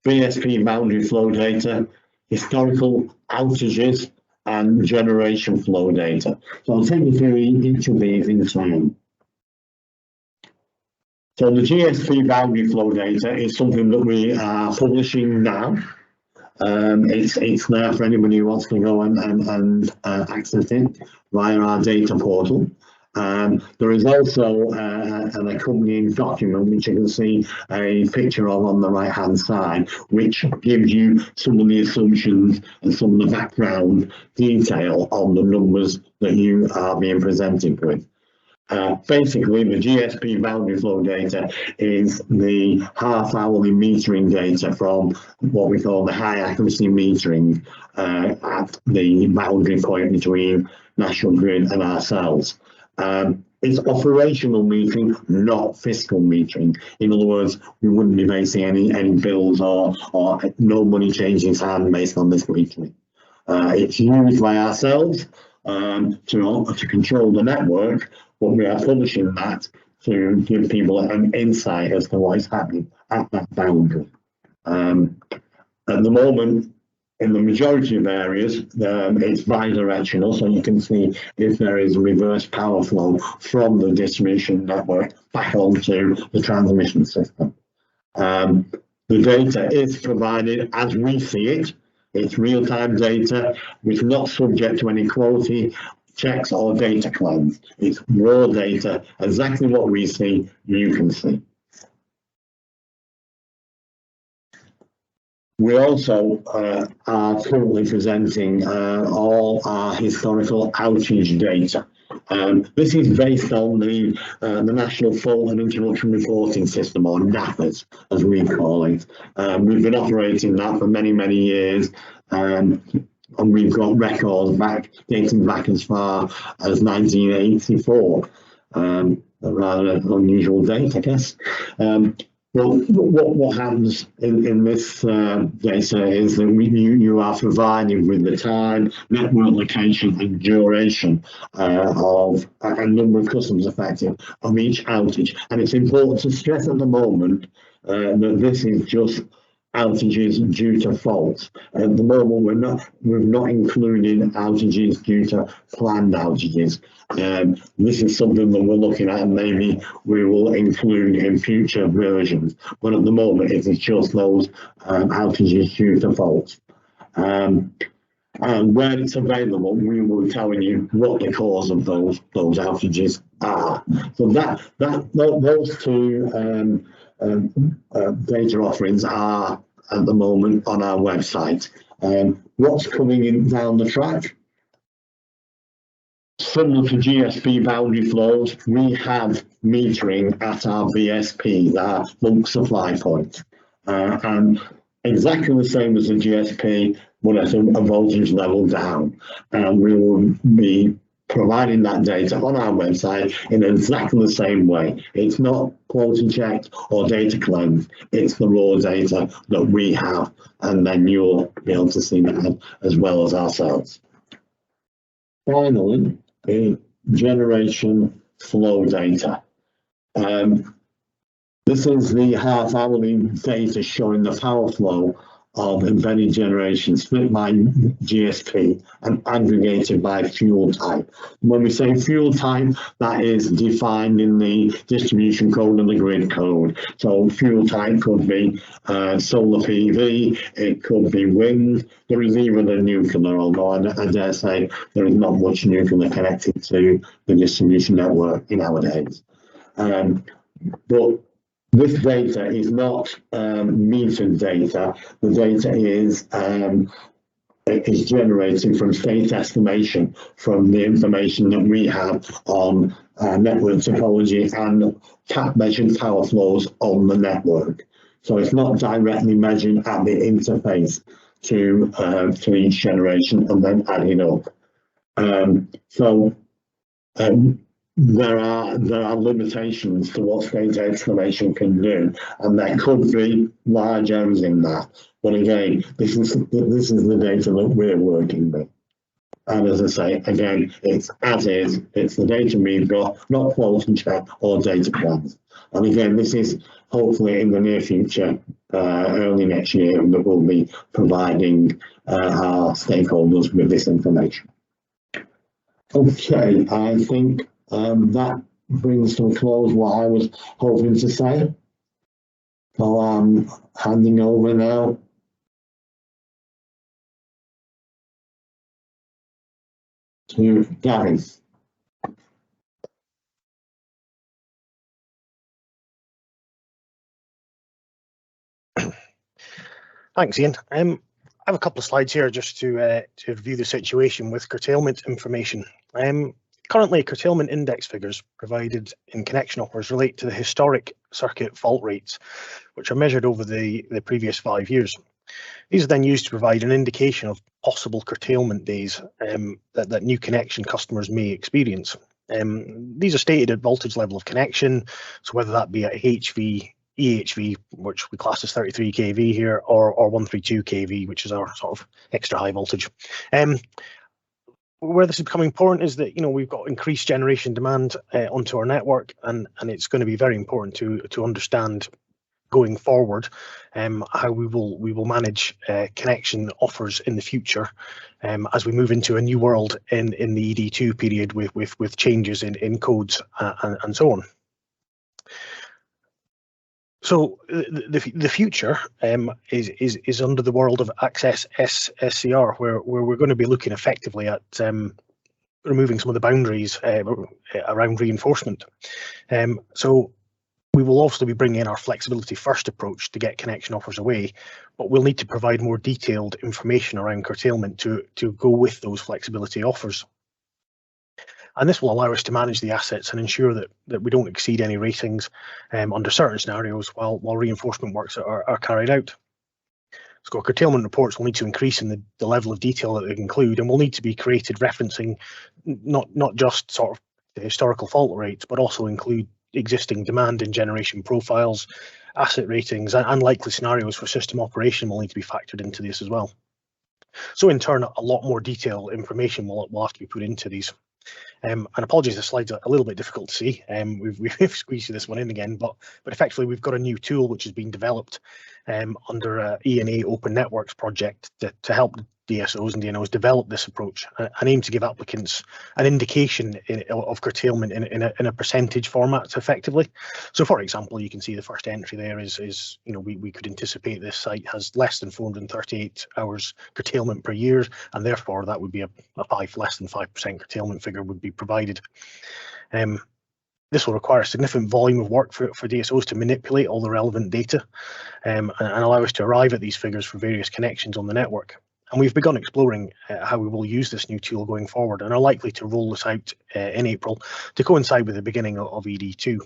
BSP boundary flow data, historical outages, and generation flow data. So I'll take you through each of these in turn. So the GSP boundary flow data is something that we are publishing now. It's there for anybody who wants to go and access it via our data portal. There is also an accompanying document which you can see a picture of on the right hand side, which gives you some of the assumptions and some of the background detail on the numbers that you are being presented with. Basically, the GSP boundary flow data is the half-hourly metering data from what we call the high accuracy metering at the boundary point between National Grid and ourselves. It's operational metering, not fiscal metering. In other words, we wouldn't be basing any bills or no money changing hands based on this metering. It's used by ourselves to control the network, but we are publishing that to give people an insight as to what is happening at that boundary. At the moment, in the majority of areas, it's bi-directional, so you can see if there is reverse power flow from the distribution network back onto the transmission system. The data is provided as we see it. It's real-time data, which is not subject to any quality checks or data cleanse. It's raw data, exactly what we see, you can see. We also are currently presenting all our historical outage data. This is based on the National Fault and Interruption Reporting System, or NAFAS, as we call it. We've been operating that for many, many years, and we've got records dating back as far as 1984. A rather unusual date, I guess. Well, what happens in this data is that you are provided with the time, network location and duration of a number of customers affected of each outage. And it's important to stress at the moment that this is just outages due to faults. At the moment, we've not included outages due to planned outages. This is something that we're looking at, and maybe we will include in future versions. But at the moment, it is just those outages due to faults. And when it's available, we will be telling you what the cause of those outages are. So those two data offerings are at the moment on our website. What's coming in down the track? Similar to GSP boundary flows, we have metering at our BSP, our bulk supply point, and exactly the same as the GSP, but at a voltage level down. And we will be providing that data on our website in exactly the same way. It's not quality checked or data cleansed, it's the raw data that we have, and then you'll be able to see that as well as ourselves. Finally, the generation flow data. This is the half-hourly data showing the power flow of embedded generation split by GSP and aggregated by fuel type. When we say fuel type, that is defined in the distribution code and the grid code. So fuel type could be solar PV, it could be wind, there is even a nuclear, although I dare say there is not much nuclear connected to the distribution network nowadays. But this data is not metered data. The data is generated from state estimation from the information that we have on network topology and measured power flows on the network. So it's not directly measured at the interface to each generation and then adding up. There are limitations to what state estimation can do, and there could be large errors in that. But again, this is the data that we're working with. And as I say, again, it's as is, it's the data we've got, not quality check or data plans. And again, this is hopefully in the near future, early next year, that we'll be providing our stakeholders with this information. Okay, I think that brings to a close what I was hoping to say. So I'm handing over now to Gavin. Thanks, Ian. I have a couple of slides here just to review the situation with curtailment information. Currently, curtailment index figures provided in connection offers relate to the historic circuit fault rates, which are measured over the previous 5 years. These are then used to provide an indication of possible curtailment days that new connection customers may experience. These are stated at voltage level of connection, so whether that be at HV, EHV, which we class as 33 kV here, or 132 kV, which is our sort of extra high voltage. Where this is becoming important is that, you know, we've got increased generation demand onto our network, and it's going to be very important to understand going forward how we will manage connection offers in the future as we move into a new world in the ED2 period with changes in codes and so on. So the future is under the world of access SCR, where we're going to be looking effectively at removing some of the boundaries around reinforcement. So we will also be bringing in our flexibility first approach to get connection offers away, but we'll need to provide more detailed information around curtailment to go with those flexibility offers. And this will allow us to manage the assets and ensure that we don't exceed any ratings under certain scenarios while reinforcement works are carried out. So curtailment reports will need to increase in the level of detail that they include, and will need to be created referencing not just sort of the historical fault rates, but also include existing demand and generation profiles, asset ratings, and likely scenarios for system operation will need to be factored into this as well. So in turn, a lot more detailed information will have to be put into these. And apologies, the slides are a little bit difficult to see. We've squeezed this one in again, but effectively we've got a new tool which has been developed under E&A Open Networks project to help DSOs and DNOs develop this approach and aim to give applicants an indication of curtailment in a percentage format effectively. So for example, you can see the first entry there is you know, we could anticipate this site has less than 438 hours curtailment per year, and therefore that would be less than 5% curtailment figure would be provided. This will require a significant volume of work for DSOs to manipulate all the relevant data and allow us to arrive at these figures for various connections on the network. And we've begun exploring how we will use this new tool going forward, and are likely to roll this out in April to coincide with the beginning of ED2.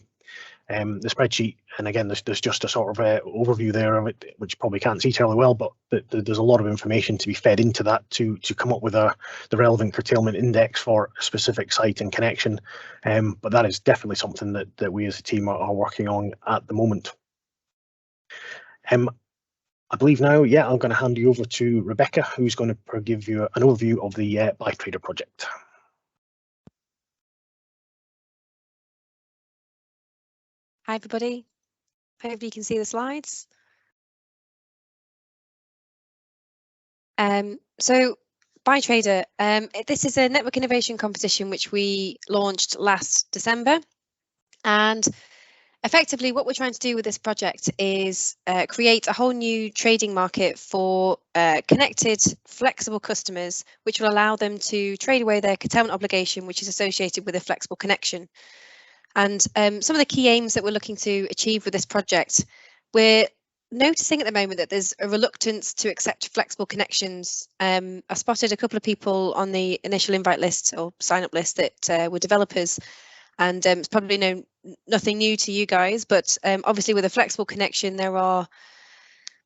The spreadsheet, and again, there's just a sort of overview there of it, which you probably can't see terribly well, but there's a lot of information to be fed into that to come up with the relevant curtailment index for a specific site and connection. But that is definitely something that we as a team are working on at the moment. I believe now, yeah, I'm going to hand you over to Rebecca, who's going to give you an overview of the BuyTrader project. Hi everybody, hopefully you can see the slides. So BuyTrader, this is a network innovation competition which we launched last December, and effectively what we're trying to do with this project is create a whole new trading market for connected, flexible customers, which will allow them to trade away their curtailment obligation, which is associated with a flexible connection. And some of the key aims that we're looking to achieve with this project, we're noticing at the moment that there's a reluctance to accept flexible connections. I spotted a couple of people on the initial invite list or sign up list that were developers, and it's probably nothing new to you guys, but obviously with a flexible connection there are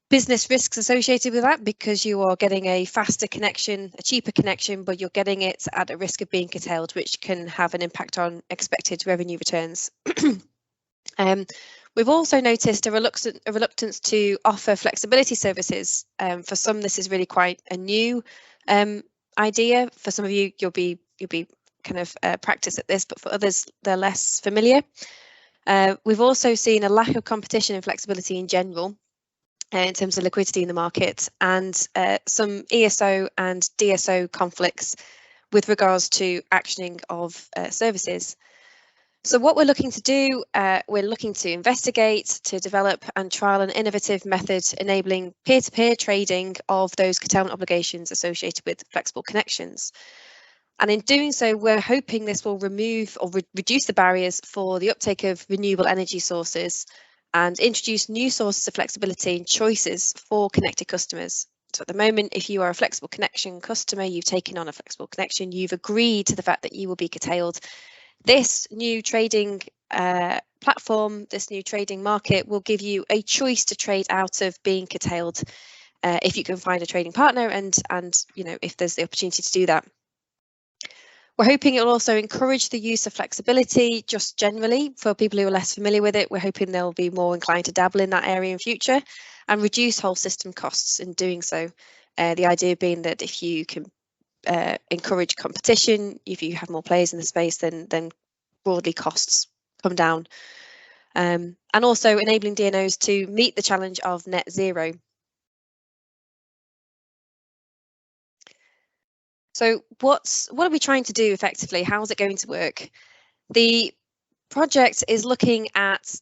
business risks associated with that, because you are getting a faster connection, a cheaper connection, but you're getting it at a risk of being curtailed, which can have an impact on expected revenue returns. We've also noticed a reluctance to offer flexibility services. For some, this is really quite a new idea. For some of you, you'll be kind of practice at this, but for others, they're less familiar. We've also seen a lack of competition and flexibility in general in terms of liquidity in the market, and some ESO and DSO conflicts with regards to actioning of services. So what we're looking to do, we're looking to investigate, to develop and trial an innovative method enabling peer-to-peer trading of those curtailment obligations associated with flexible connections. And in doing so, we're hoping this will remove or reduce the barriers for the uptake of renewable energy sources and introduce new sources of flexibility and choices for connected customers. So at the moment, if you are a flexible connection customer, you've taken on a flexible connection, you've agreed to the fact that you will be curtailed. This new trading platform, this new trading market will give you a choice to trade out of being curtailed if you can find a trading partner and you know, if there's the opportunity to do that. We're hoping it will also encourage the use of flexibility just generally for people who are less familiar with it. We're hoping they'll be more inclined to dabble in that area in future and reduce whole system costs in doing so. The idea being that if you can encourage competition, if you have more players in the space, then broadly costs come down. And also enabling DNOs to meet the challenge of net zero. So what are we trying to do effectively? How is it going to work? The project is looking at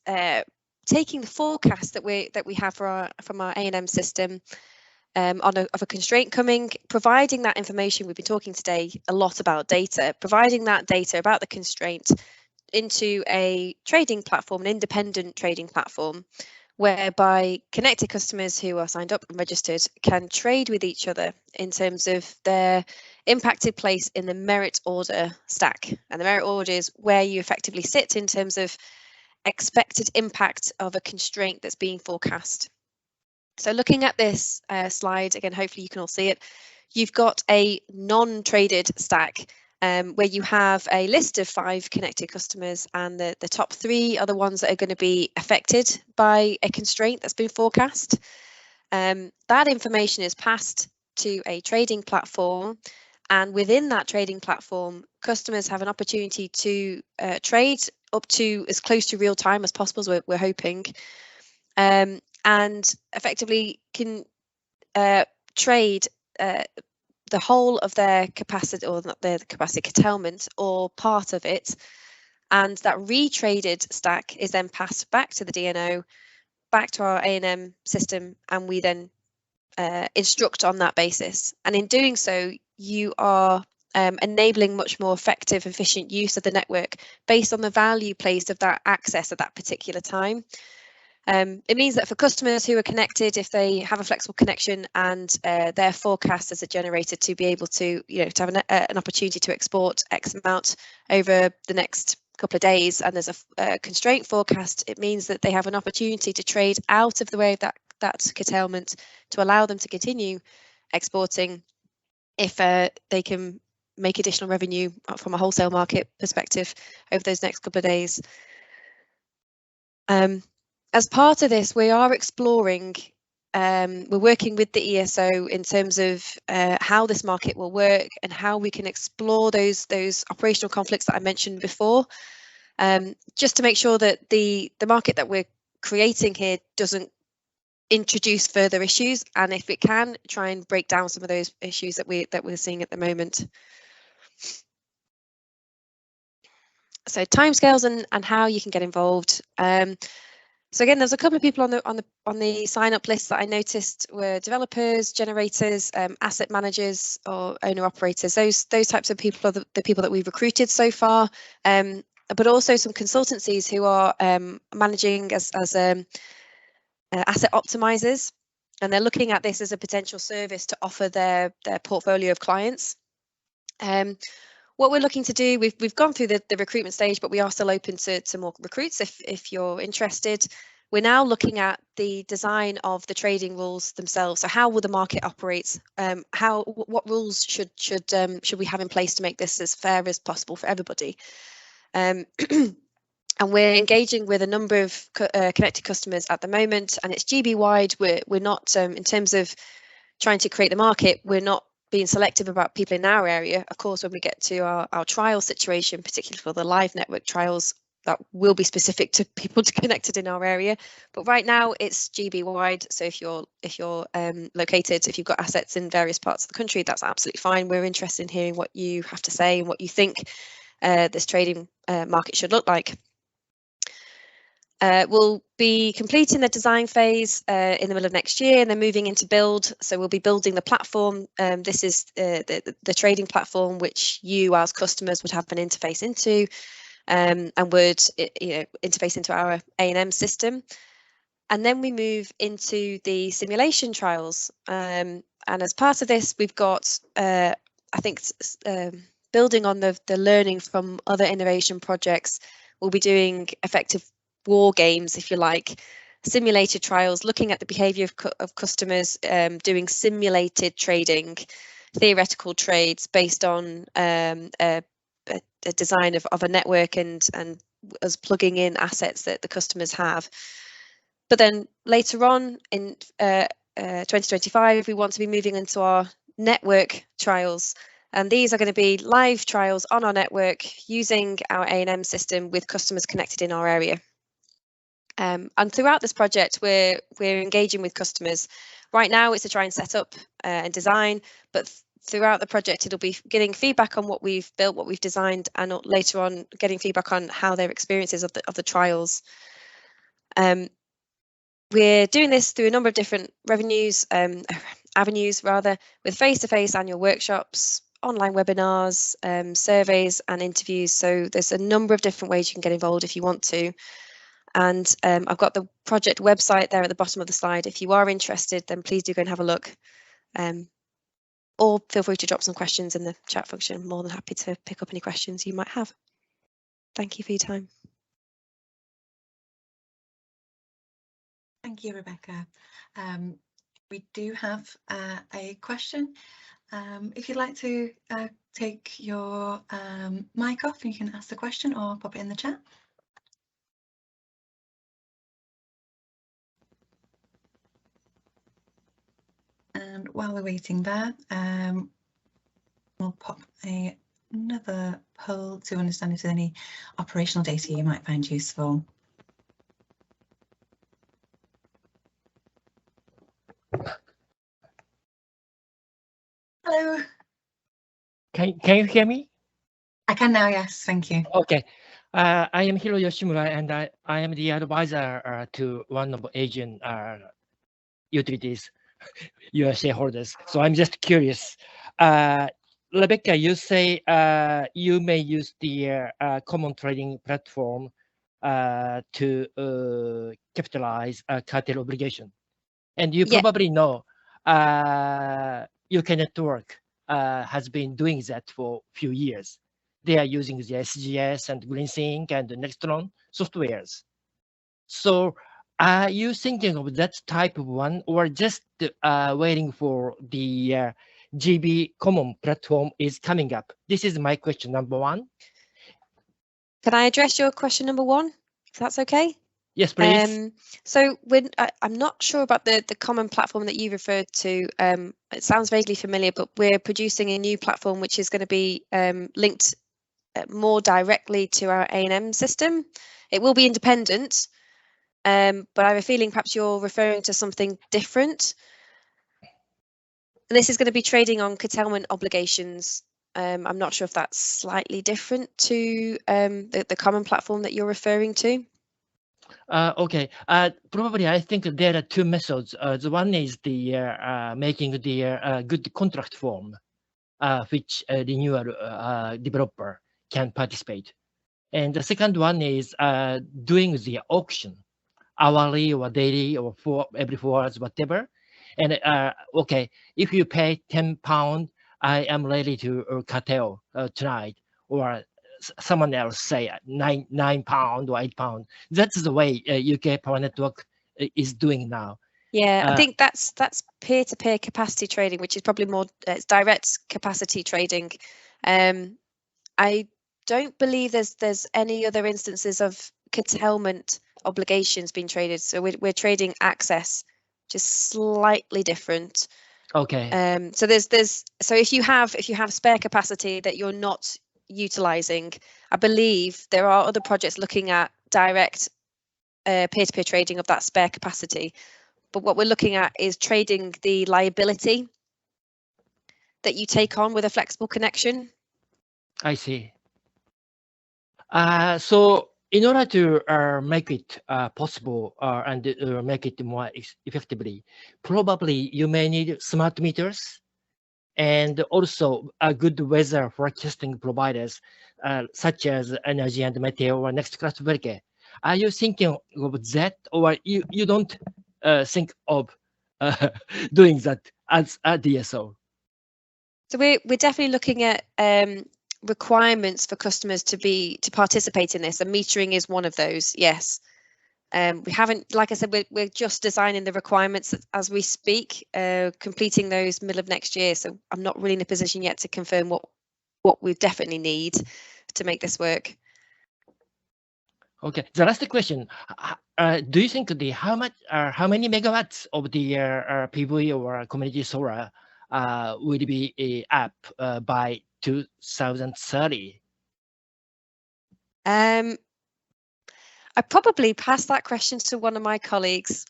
taking the forecast that we have from our A&M system of a constraint coming, providing that information. We've been talking today a lot about data, providing that data about the constraint into a trading platform, an independent trading platform, whereby connected customers who are signed up and registered can trade with each other in terms of their impacted place in the merit order stack. And the merit order is where you effectively sit in terms of expected impact of a constraint that's being forecast. So looking at this slide, again, hopefully you can all see it, you've got a non-traded stack where you have a list of 5 connected customers, and the top 3 are the ones that are going to be affected by a constraint that's been forecast. That information is passed to a trading platform, and within that trading platform, customers have an opportunity to trade up to as close to real time as possible, as we're hoping, and effectively can trade the whole of their capacity, or not their capacity curtailment, or part of it, and that retraded stack is then passed back to the DNO, back to our A&M system, and we then instruct on that basis. And in doing so, you are enabling much more effective, efficient use of the network based on the value placed of that access at that particular time. It means that for customers who are connected, if they have a flexible connection and their forecasters are generated to be able to, to have an opportunity to export X amount over the next couple of days, and there's a constraint forecast, it means that they have an opportunity to trade out of the way of that curtailment to allow them to continue exporting if they can make additional revenue from a wholesale market perspective over those next couple of days. As part of this, we are exploring, we're working with the ESO in terms of how this market will work and how we can explore those operational conflicts that I mentioned before, just to make sure that the market that we're creating here doesn't introduce further issues, and if it can, try and break down some of those issues that we're seeing at the moment. So timescales and how you can get involved. So again, there's a couple of people on the sign up list that I noticed were developers, generators, asset managers, or owner operators. Those types of people are the people that we've recruited so far, but also some consultancies who are managing as asset optimizers, and they're looking at this as a potential service to offer their portfolio of clients. What we're looking to do, we've gone through the recruitment stage, but we are still open to more recruits if you're interested. We're now looking at the design of the trading rules themselves. So how will the market operate? What rules should we have in place to make this as fair as possible for everybody? And we're engaging with a number of connected customers at the moment, and it's GB wide. We're not in terms of trying to create the market, we're not being selective about people in our area. Of course, when we get to our trial situation, particularly for the live network trials, that will be specific to people connected in our area. But right now it's GB wide. So if you're located, if you've got assets in various parts of the country, that's absolutely fine. We're interested in hearing what you have to say and what you think this trading market should look like. We'll be completing the design phase in the middle of next year, and then moving into build. So we'll be building the platform. This is the trading platform which you as customers would have an interface into, and would interface into our A&M system. And then we move into the simulation trials. And as part of this, we've got, I think, building on the learning from other innovation projects, we'll be doing effective war games, if you like, simulated trials, looking at the behavior of customers, doing simulated trading, theoretical trades based on a design of a network and us plugging in assets that the customers have. But then later on in 2025, we want to be moving into our network trials. And these are going to be live trials on our network using our A&M system with customers connected in our area. And throughout this project, we're engaging with customers. Right now, it's to try and set up and design, but throughout the project, it'll be getting feedback on what we've built, what we've designed, and later on getting feedback on how their experiences of the trials. We're doing this through a number of different avenues, with face-to-face annual workshops, online webinars, surveys and interviews. So there's a number of different ways you can get involved if you want to. And I've got the project website there at the bottom of the slide. If you are interested, then please do go and have a look. Or feel free to drop some questions in the chat function. I'm more than happy to pick up any questions you might have. Thank you for your time. Thank you, Rebecca. We do have a question. If you'd like to take your mic off, you can ask the question or pop it in the chat. And while we're waiting there, we'll pop another poll to understand if there's any operational data you might find useful. Hello. Can you hear me? I can now, yes, thank you. Okay. I am Hiro Yoshimura, and I am the advisor to one of Asian utilities, your shareholders. So I'm just curious. Rebecca, you say you may use the common trading platform to capitalize a cartel obligation. And you probably know UK Network has been doing that for a few years. They are using the SGS and GreenSync and the Nextron softwares. So are you thinking of that type of one, or just waiting for the GB common platform is coming up? This is my question number one. Can I address your question number one, if that's okay? Yes, please. So I'm not sure about the common platform that you referred to. It sounds vaguely familiar, but we're producing a new platform which is going to be linked more directly to our A&M system. It will be independent, but I have a feeling perhaps you're referring to something different. And this is going to be trading on curtailment obligations. I'm not sure if that's slightly different to the common platform that you're referring to. Okay. Probably I think there are two methods. The one is the making the good contract form, which renewal developer can participate. And the second one is doing the auction, hourly or daily or for every 4 hours, whatever. And okay, if you pay £10, I am ready to curtail tonight, or someone else say £9 or £8. That's the way UK Power Network is doing now. Yeah, I think that's peer-to-peer capacity trading, which is probably more it's direct capacity trading. I don't believe there's any other instances of curtailment obligations being traded. So we're trading access, just slightly different. Okay. So so if you have spare capacity that you're not utilizing, I believe there are other projects looking at direct peer-to-peer trading of that spare capacity. But what we're looking at is trading the liability that you take on with a flexible connection. I see. So in order to make it possible and make it more effectively, probably you may need smart meters and also a good weather forecasting providers such as Energy and Meteo or Nextcraft. Are you thinking of that, or you don't think of doing that as a DSO? So we're definitely looking at requirements for customers to participate in this, and metering is one of those. Yes, we haven't, like I said, we're just designing the requirements as we speak, completing those middle of next year. So I'm not really in a position yet to confirm what we definitely need. make this work. Okay, the last question. Do you think how many megawatts of the PV or community solar will be up by 2030? I probably passed that question to one of my colleagues.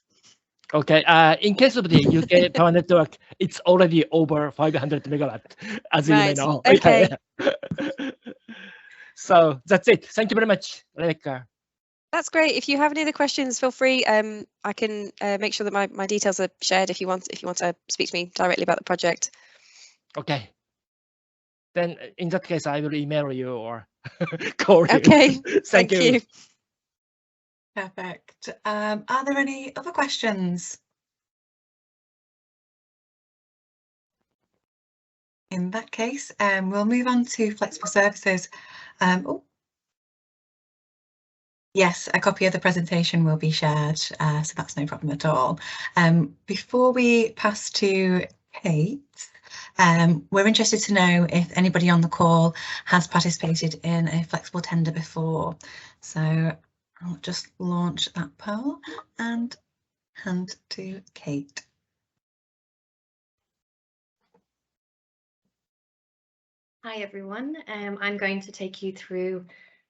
Okay, in case of the UK power network, it's already over 500 megawatt, as you may know. Okay. So that's it. Thank you very much, Rebecca. That's great. If you have any other questions, feel free. I can make sure that my details are shared if you want to speak to me directly about the project. Okay. Then in that case, I will email you or call you. Okay. Thank you. Perfect. Are there any other questions? In that case, we'll move on to flexible services. Yes, a copy of the presentation will be shared, so that's no problem at all. Before we pass to Kate, we're interested to know if anybody on the call has participated in a flexible tender before. So I'll just launch that poll and hand to Kate. Hi everyone, I'm going to take you through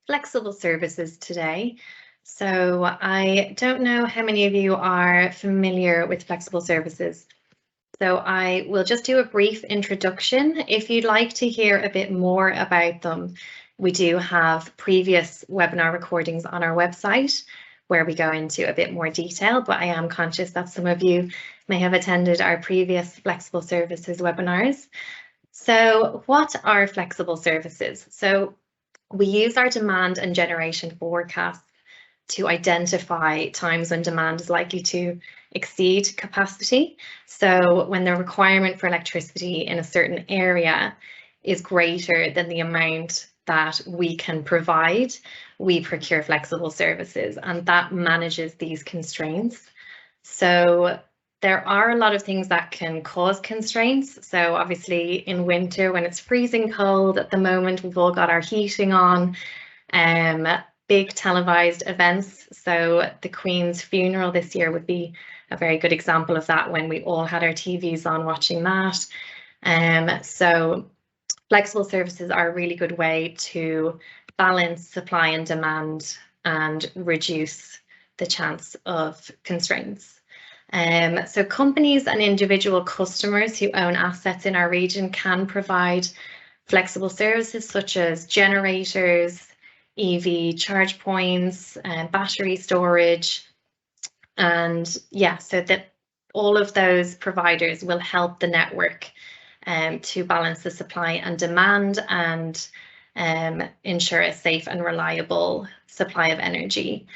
flexible services today. So I don't know how many of you are familiar with flexible services. So I will just do a brief introduction. If you'd like to hear a bit more about them, we do have previous webinar recordings on our website where we go into a bit more detail, but I am conscious that some of you may have attended our previous flexible services webinars. So what are flexible services? So we use our demand and generation forecasts to identify times when demand is likely to exceed capacity. So when the requirement for electricity in a certain area is greater than the amount that we can provide, we procure flexible services, and that manages these constraints. So there are a lot of things that can cause constraints. So obviously in winter when it's freezing cold, at the moment we've all got our heating on, big televised events. So the Queen's funeral this year would be a very good example of that, when we all had our TVs on watching that. So flexible services are a really good way to balance supply and demand and reduce the chance of constraints. So companies and individual customers who own assets in our region can provide flexible services such as generators, EV charge points, battery storage, and yeah, so that all of those providers will help the network to balance the supply and demand and ensure a safe and reliable supply of energy.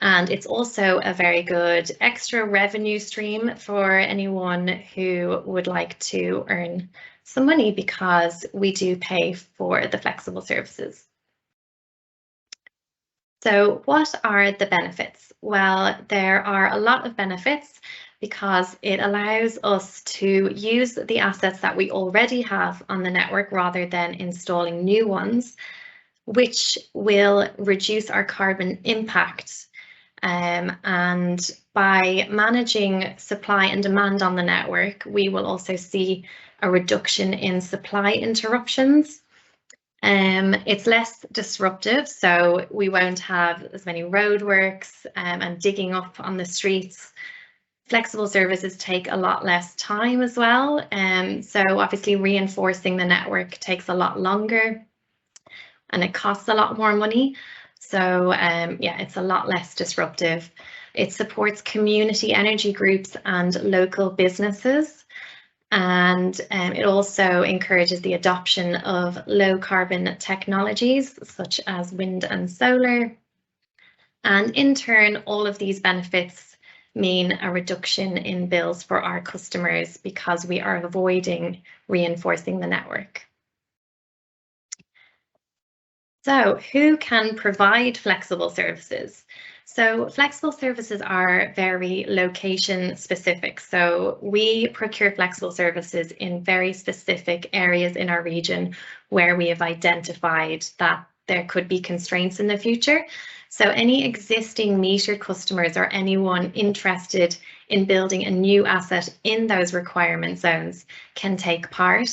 And it's also a very good extra revenue stream for anyone who would like to earn some money, because we do pay for the flexible services. So what are the benefits? Well, there are a lot of benefits because it allows us to use the assets that we already have on the network rather than installing new ones, which will reduce our carbon impact. And by managing supply and demand on the network, we will also see a reduction in supply interruptions. It's less disruptive, so we won't have as many roadworks and digging up on the streets. Flexible services take a lot less time as well, so obviously reinforcing the network takes a lot longer and it costs a lot more money. So yeah, it's a lot less disruptive. It supports community energy groups and local businesses. And it also encourages the adoption of low carbon technologies such as wind and solar. And in turn, all of these benefits mean a reduction in bills for our customers because we are avoiding reinforcing the network. So who can provide flexible services? So flexible services are very location specific. So we procure flexible services in very specific areas in our region where we have identified that there could be constraints in the future. So any existing metered customers or anyone interested in building a new asset in those requirement zones can take part.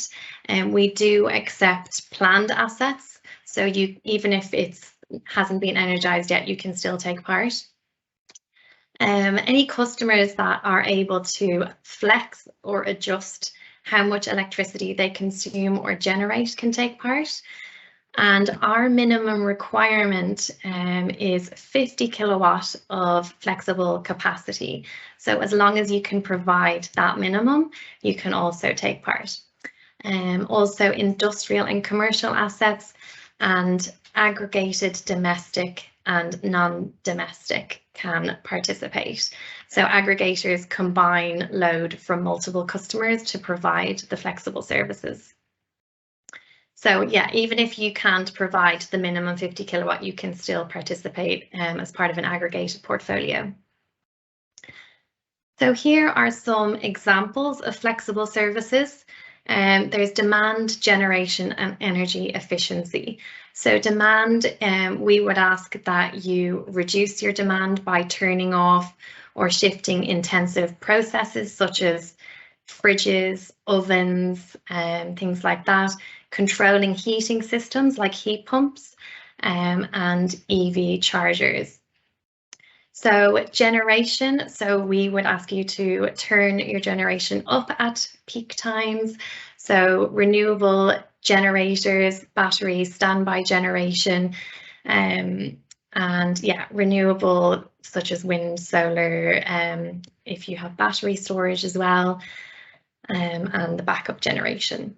And we do accept planned assets. So even if it hasn't been energized yet, you can still take part. Any customers that are able to flex or adjust how much electricity they consume or generate can take part. And our minimum requirement is 50 kilowatt of flexible capacity. So as long as you can provide that minimum, you can also take part. Also industrial and commercial assets and aggregated domestic and non-domestic can participate. So aggregators combine load from multiple customers to provide the flexible services. So yeah, even if you can't provide the minimum 50 kilowatt, you can still participate as part of an aggregated portfolio. So here are some examples of flexible services. There's demand generation and energy efficiency. So demand, we would ask that you reduce your demand by turning off or shifting intensive processes such as fridges, ovens, things like that, controlling heating systems like heat pumps and EV chargers. So generation, so we would ask you to turn your generation up at peak times. So renewable generators, batteries, standby generation, and yeah, renewable such as wind, solar, if you have battery storage as well, and the backup generation.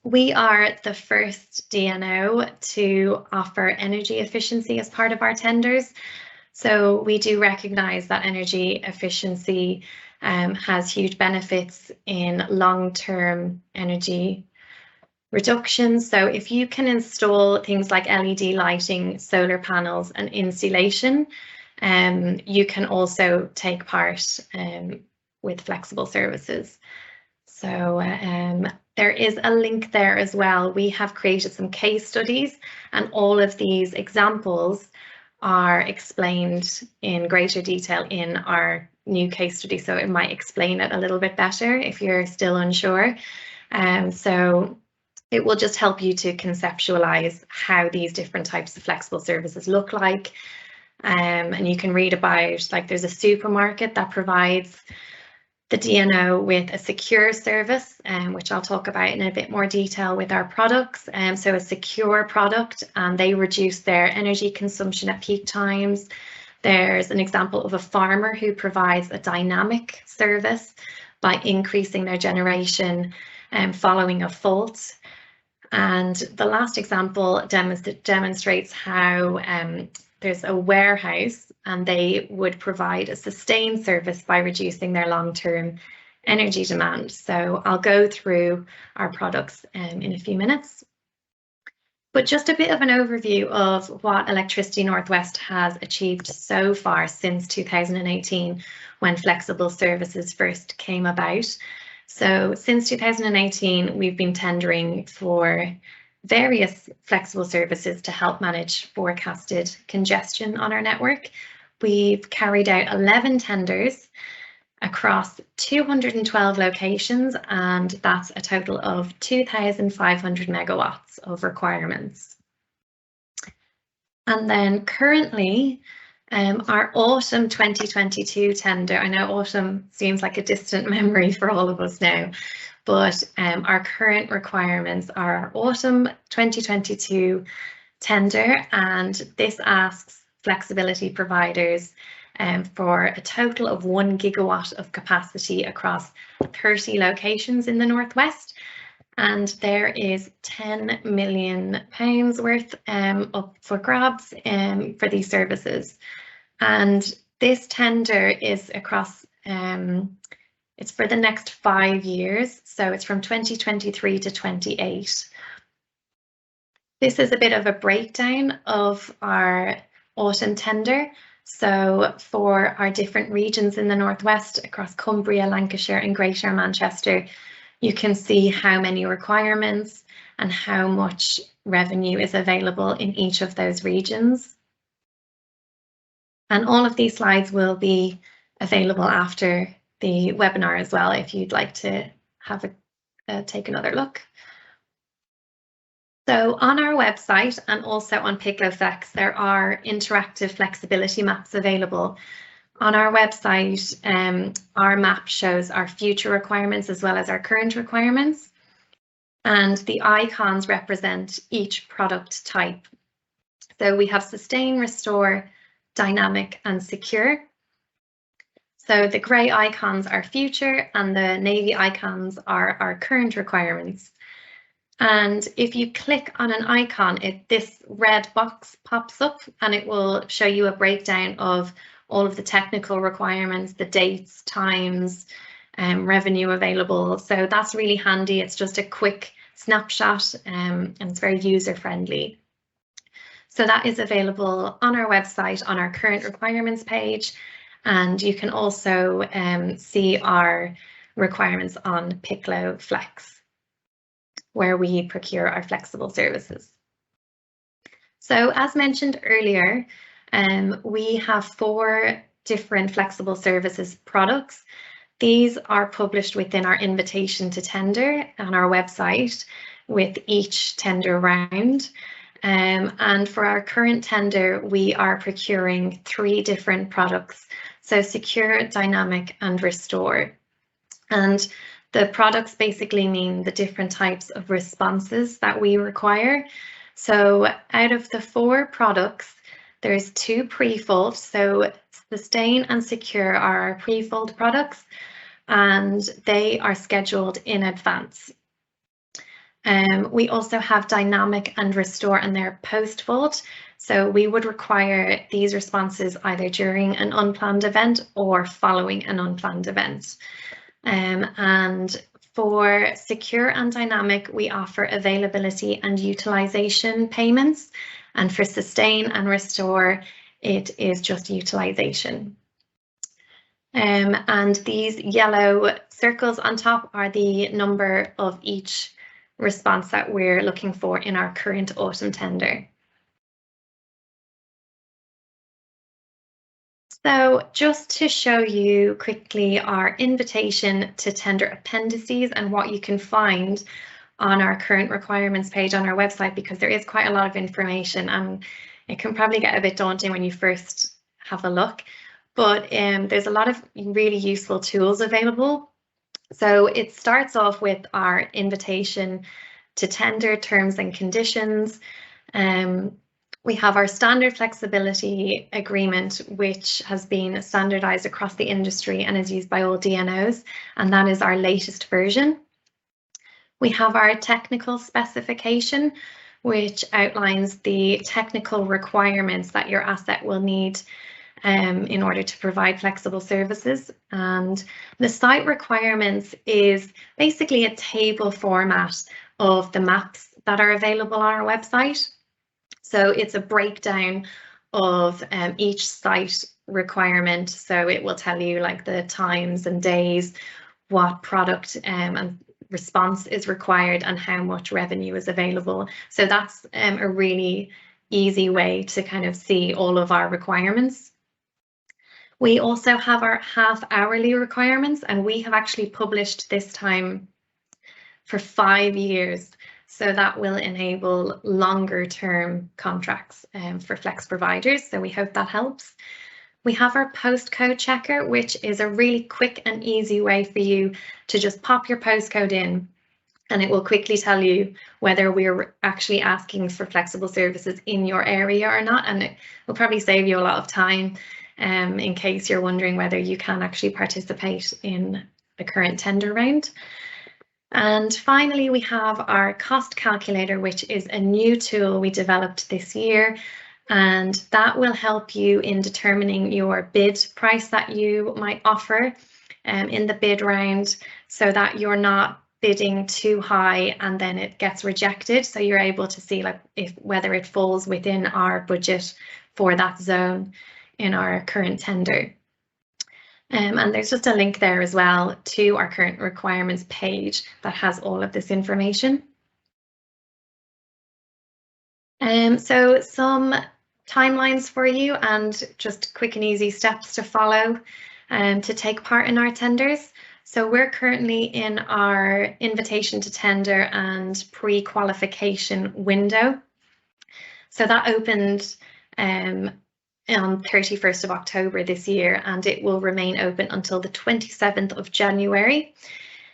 We are the first DNO to offer energy efficiency as part of our tenders. So we do recognise that energy efficiency has huge benefits in long-term energy reductions. So if you can install things like LED lighting, solar panels and insulation, you can also take part with flexible services. So there is a link there as well. We have created some case studies and all of these examples are explained in greater detail in our new case study. So it might explain it a little bit better if you're still unsure. So it will just help you to conceptualize how these different types of flexible services look like. And you can read about, like, there's a supermarket that provides the DNO with a secure service, which I'll talk about in a bit more detail with our products. So a secure product, and they reduce their energy consumption at peak times. There's an example of a farmer who provides a dynamic service by increasing their generation following a fault. And the last example demonstrates how there's a warehouse and they would provide a sustained service by reducing their long-term energy demand. So I'll go through our products in a few minutes. But just a bit of an overview of what Electricity Northwest has achieved so far since 2018, when flexible services first came about. So since 2018, we've been tendering for various flexible services to help manage forecasted congestion on our network. We've carried out 11 tenders across 212 locations, and that's a total of 2,500 megawatts of requirements. And then currently, our autumn 2022 tender, I know autumn seems like a distant memory for all of us now, but our current requirements are our autumn 2022 tender, and this asks flexibility providers for a total of 1 gigawatt of capacity across 30 locations in the Northwest. And there is £10 million worth up for grabs for these services. And this tender is across, it's for the next 5 years. So it's from 2023 to 28. This is a bit of a breakdown of our autumn tender. So for our different regions in the Northwest across Cumbria, Lancashire and Greater Manchester, you can see how many requirements and how much revenue is available in each of those regions. And all of these slides will be available after the webinar as well, if you'd like to have take another look. So on our website and also on PicloFlex, there are interactive flexibility maps available. On our website, our map shows our future requirements as well as our current requirements. And the icons represent each product type. So we have sustain, restore, dynamic, and secure. So the grey icons are future and the navy icons are our current requirements. And if you click on an icon, this red box pops up and it will show you a breakdown of all of the technical requirements, the dates, times, revenue available. So that's really handy. It's just a quick snapshot and it's very user friendly. So that is available on our website on our current requirements page. And you can also see our requirements on PicloFlex, where we procure our flexible services. So as mentioned earlier, we have 4 different flexible services products. These are published within our invitation to tender on our website with each tender round. And for our current tender, we are procuring 3 different products. So secure, dynamic, and restore. And the products basically mean the different types of responses that we require. So out of the 4 products, there's 2 pre-fold. So sustain and secure are our pre-fold products, and they are scheduled in advance. We also have dynamic and restore, and they're post-fold. So we would require these responses either during an unplanned event or following an unplanned event. And for secure and dynamic, we offer availability and utilization payments. And for sustain and restore, it is just utilization. And these yellow circles on top are the number of each response that we're looking for in our current autumn tender. So just to show you quickly our invitation to tender appendices and what you can find on our current requirements page on our website, because there is quite a lot of information and it can probably get a bit daunting when you first have a look, but there's a lot of really useful tools available. So it starts off with our invitation to tender terms and conditions. We have our standard flexibility agreement, which has been standardized across the industry and is used by all DNOs, and that is our latest version. We have our technical specification, which outlines the technical requirements that your asset will need in order to provide flexible services. And the site requirements is basically a table format of the maps that are available on our website. So it's a breakdown of each site requirement. So it will tell you like the times and days, what product and response is required and how much revenue is available. So that's a really easy way to kind of see all of our requirements. We also have our half-hourly requirements, and we have actually published this time for 5 years. So that will enable longer term contracts for flex providers. So we hope that helps. We have our postcode checker, which is a really quick and easy way for you to just pop your postcode in, and it will quickly tell you whether we're actually asking for flexible services in your area or not. And it will probably save you a lot of time in case you're wondering whether you can actually participate in the current tender round. And finally, we have our cost calculator, which is a new tool we developed this year, and that will help you in determining your bid price that you might offer in the bid round, so that you're not bidding too high and then it gets rejected. So you're able to see like whether it falls within our budget for that zone in our current tender. And there's just a link there as well to our current requirements page that has all of this information. So some timelines for you and just quick and easy steps to follow to take part in our tenders. So we're currently in our invitation to tender and pre-qualification window. So that opened on 31st of October this year, and it will remain open until the 27th of January.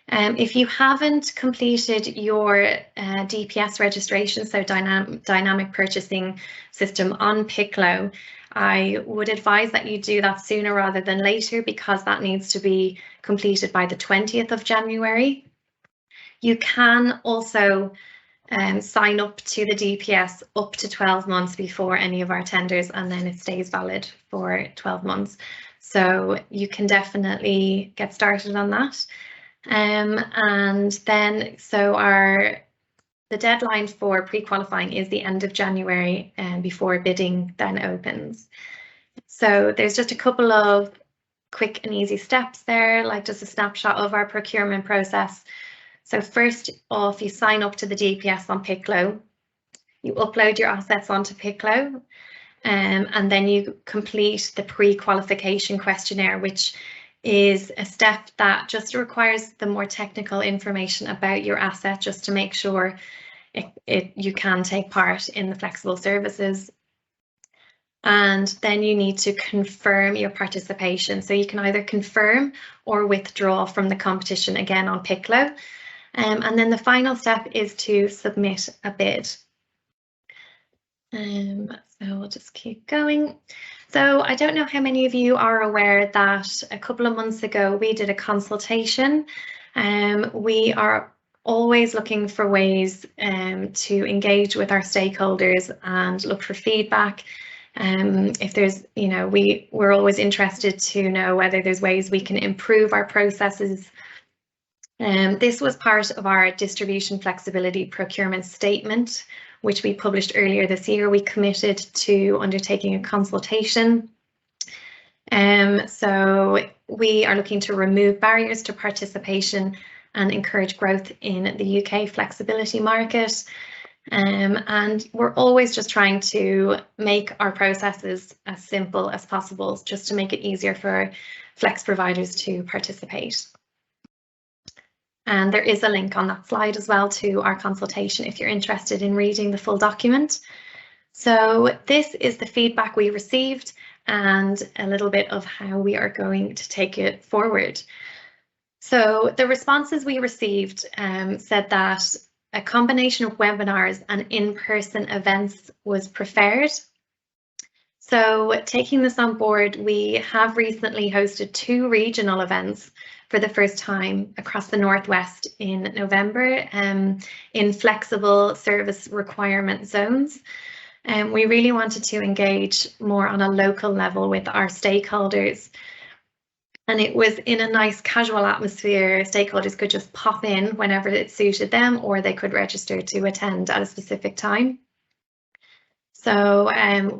If you haven't completed your DPS registration, so dynamic purchasing system on Piclo, I would advise that you do that sooner rather than later, because that needs to be completed by the 20th of January. You can also sign up to the DPS up to 12 months before any of our tenders, and then it stays valid for 12 months. So you can definitely get started on that. And then the deadline for pre-qualifying is the end of January, and before bidding then opens. So there's just a couple of quick and easy steps there, like just a snapshot of our procurement process. So first off, you sign up to the DPS on Piclo, you upload your assets onto Piclo, and then you complete the pre-qualification questionnaire, which is a step that just requires the more technical information about your asset, just to make sure you can take part in the flexible services. And then you need to confirm your participation. So you can either confirm or withdraw from the competition, again on Piclo. And then the final step is to submit a bid. So we'll just keep going. So I don't know how many of you are aware that a couple of months ago we did a consultation. We are always looking for ways to engage with our stakeholders and look for feedback. If there's, we're always interested to know whether there's ways we can improve our processes. This was part of our distribution flexibility procurement statement, which we published earlier this year. We committed to undertaking a consultation. So we are looking to remove barriers to participation and encourage growth in the UK flexibility market. And we're always just trying to make our processes as simple as possible, just to make it easier for flex providers to participate. And there is a link on that slide as well to our consultation if you're interested in reading the full document. So this is the feedback we received and a little bit of how we are going to take it forward. So the responses we received said that a combination of webinars and in-person events was preferred. So taking this on board, we have recently hosted 2 regional events for the first time across the Northwest in November in flexible service requirement zones. We really wanted to engage more on a local level with our stakeholders. And it was in a nice casual atmosphere. Stakeholders could just pop in whenever it suited them, or they could register to attend at a specific time. So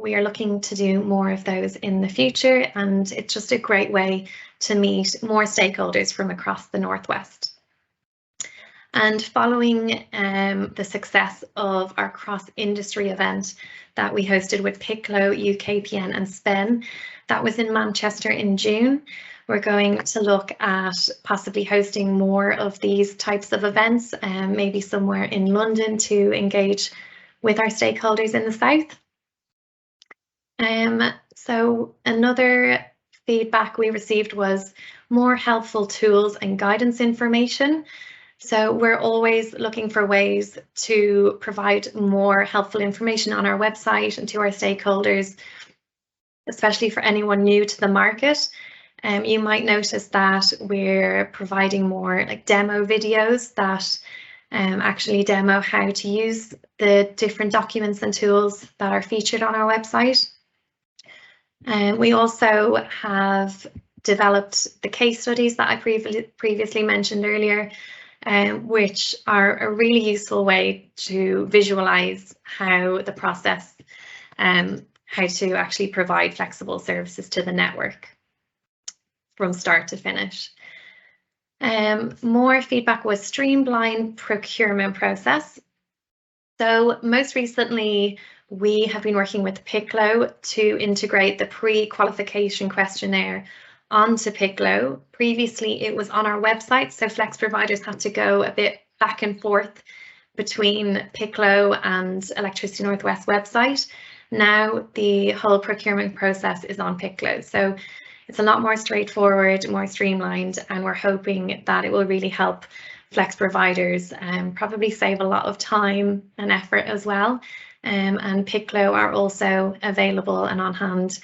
we are looking to do more of those in the future, and it's just a great way to meet more stakeholders from across the Northwest. And following the success of our cross-industry event that we hosted with Piclo, UKPN and SPEN, that was in Manchester in June, we're going to look at possibly hosting more of these types of events, maybe somewhere in London, to engage with our stakeholders in the south. So another feedback we received was more helpful tools and guidance information. So we're always looking for ways to provide more helpful information on our website and to our stakeholders, especially for anyone new to the market. You might notice that we're providing more like demo videos that actually demo how to use the different documents and tools that are featured on our website. We also have developed the case studies that I previously mentioned earlier, which are a really useful way to visualize how the process, how to actually provide flexible services to the network from start to finish. More feedback was streamlined procurement process. So most recently, we have been working with Piclo to integrate the pre-qualification questionnaire onto Piclo. Previously, it was on our website, so flex providers had to go a bit back and forth between Piclo and Electricity Northwest website. Now the whole procurement process is on Piclo, so it's a lot more straightforward, more streamlined, and we're hoping that it will really help flex providers and probably save a lot of time and effort as well. And Piclo are also available and on hand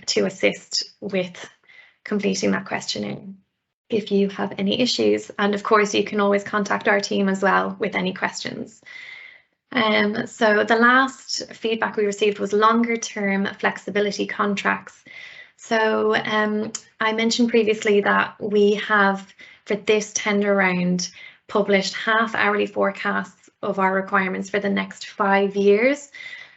to assist with completing that questionnaire if you have any issues. And of course, you can always contact our team as well with any questions. So the last feedback we received was longer term flexibility contracts. So I mentioned previously that we have, for this tender round, published half hourly forecasts of our requirements for the next 5 years.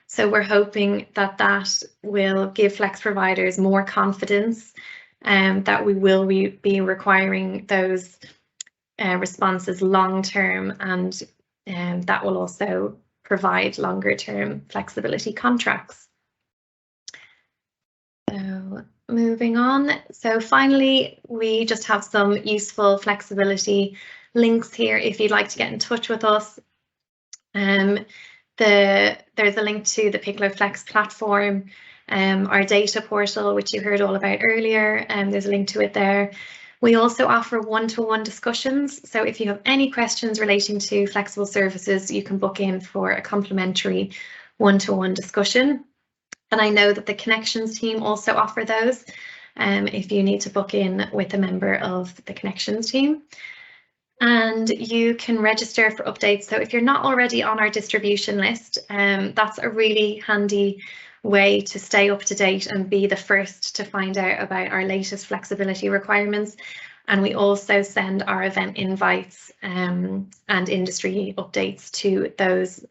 So we're hoping that that will give flex providers more confidence that we will be requiring those responses long term, and that will also provide longer term flexibility contracts. So moving on. So finally, we just have some useful flexibility links here if you'd like to get in touch with us. There's a link to the Piclo Flex platform, our data portal, which you heard all about earlier, and there's a link to it there. We also offer one-to-one discussions. So if you have any questions relating to flexible services, you can book in for a complimentary one-to-one discussion. And I know that the Connections team also offer those if you need to book in with a member of the Connections team. And you can register for updates. So if you're not already on our distribution list, that's a really handy way to stay up to date and be the first to find out about our latest flexibility requirements. And we also send our event invites and industry updates to those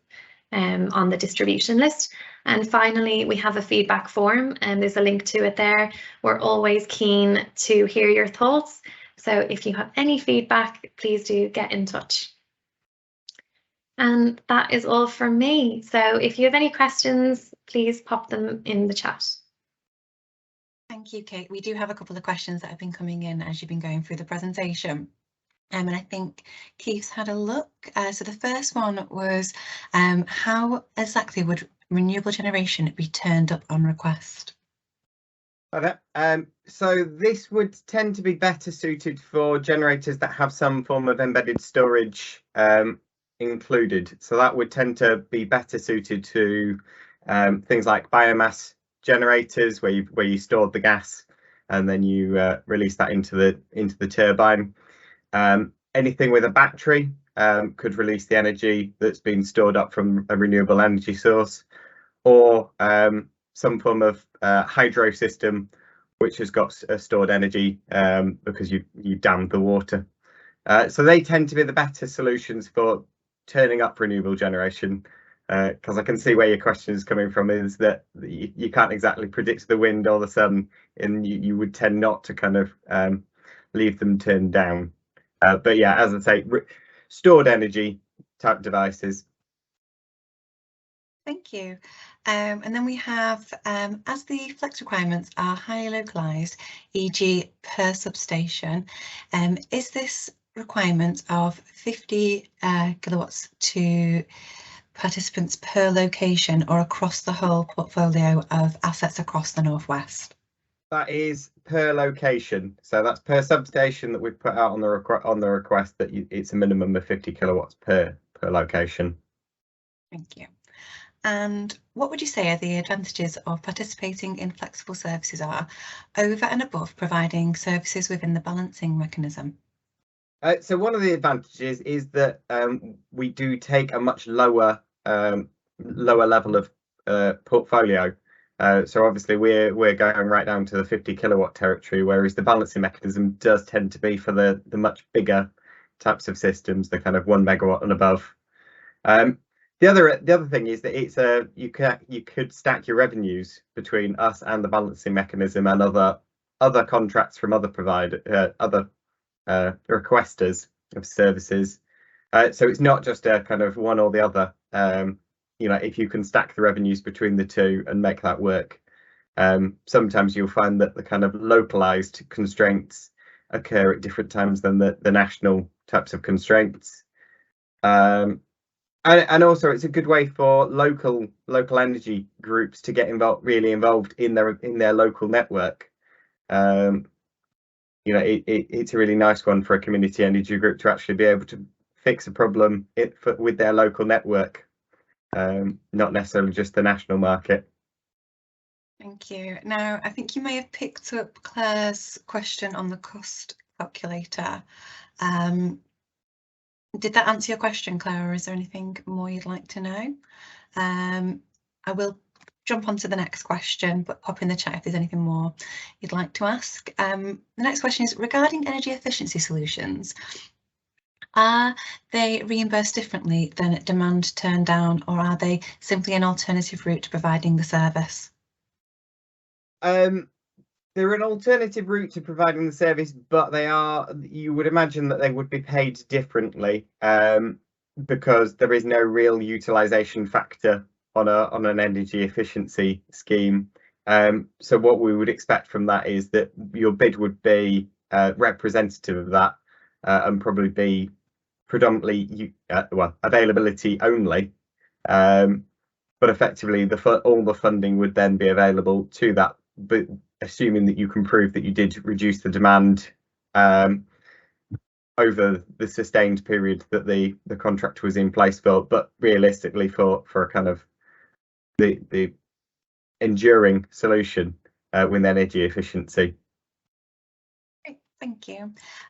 on the distribution list. And finally, we have a feedback form, and there's a link to it there. We're always keen to hear your thoughts. So if you have any feedback, please do get in touch. And that is all from me. So if you have any questions, please pop them in the chat. Thank you, Kate. We do have a couple of questions that have been coming in as you've been going through the presentation. And I think Keith's had a look. So the first one was, how exactly would renewable generation be turned up on request? So this would tend to be better suited for generators that have some form of embedded storage included. So that would tend to be better suited to things like biomass generators, where you stored the gas and then you release that into the turbine. Anything with a battery could release the energy that's been stored up from a renewable energy source, or some form of hydro system which has got stored energy because you dammed the water. So they tend to be the better solutions for turning up renewable generation, because I can see where your question is coming from, is that you can't exactly predict the wind or the sun, and you would tend not to kind of leave them turned down. But yeah, as I say, stored energy type devices. Thank you. And then we have, as the flex requirements are highly localised, e.g. per substation, is this requirement of 50 kilowatts to participants per location or across the whole portfolio of assets across the Northwest? That is per location, so that's per substation that we've put out on the request, that it's a minimum of 50 kilowatts per location. Thank you. And what would you say are the advantages of participating in flexible services are over and above providing services within the balancing mechanism? So one of the advantages is that we do take a much lower level of portfolio. So obviously we're going right down to the 50 kilowatt territory, whereas the balancing mechanism does tend to be for the much bigger types of systems, the kind of 1 megawatt and above. The other thing is that it's you could stack your revenues between us and the balancing mechanism and other contracts from other requesters of services. So it's not just a kind of one or the other. You know, if you can stack the revenues between the two and make that work, sometimes you'll find that the kind of localized constraints occur at different times than the national types of constraints. And also it's a good way for local energy groups to get really involved in their local network. You know, it's a really nice one for a community energy group to actually be able to fix a problem with their local network, not necessarily just the national market. Thank you. Now, I think you may have picked up Claire's question on the cost calculator. Did that answer your question, Claire, or is there anything more you'd like to know? I will jump on to the next question, but pop in the chat if there's anything more you'd like to ask. The next question is regarding energy efficiency solutions. Are they reimbursed differently than demand turned down, or are they simply an alternative route to providing the service? They're an alternative route to providing the service, but you would imagine that they would be paid differently, because there is no real utilization factor on an energy efficiency scheme. So what we would expect from that is that your bid would be representative of that, and probably be predominantly availability only, but effectively all the funding would then be available to that, but assuming that you can prove that you did reduce the demand over the sustained period that the contract was in place for, but realistically for a kind of the enduring solution with energy efficiency. Thank you.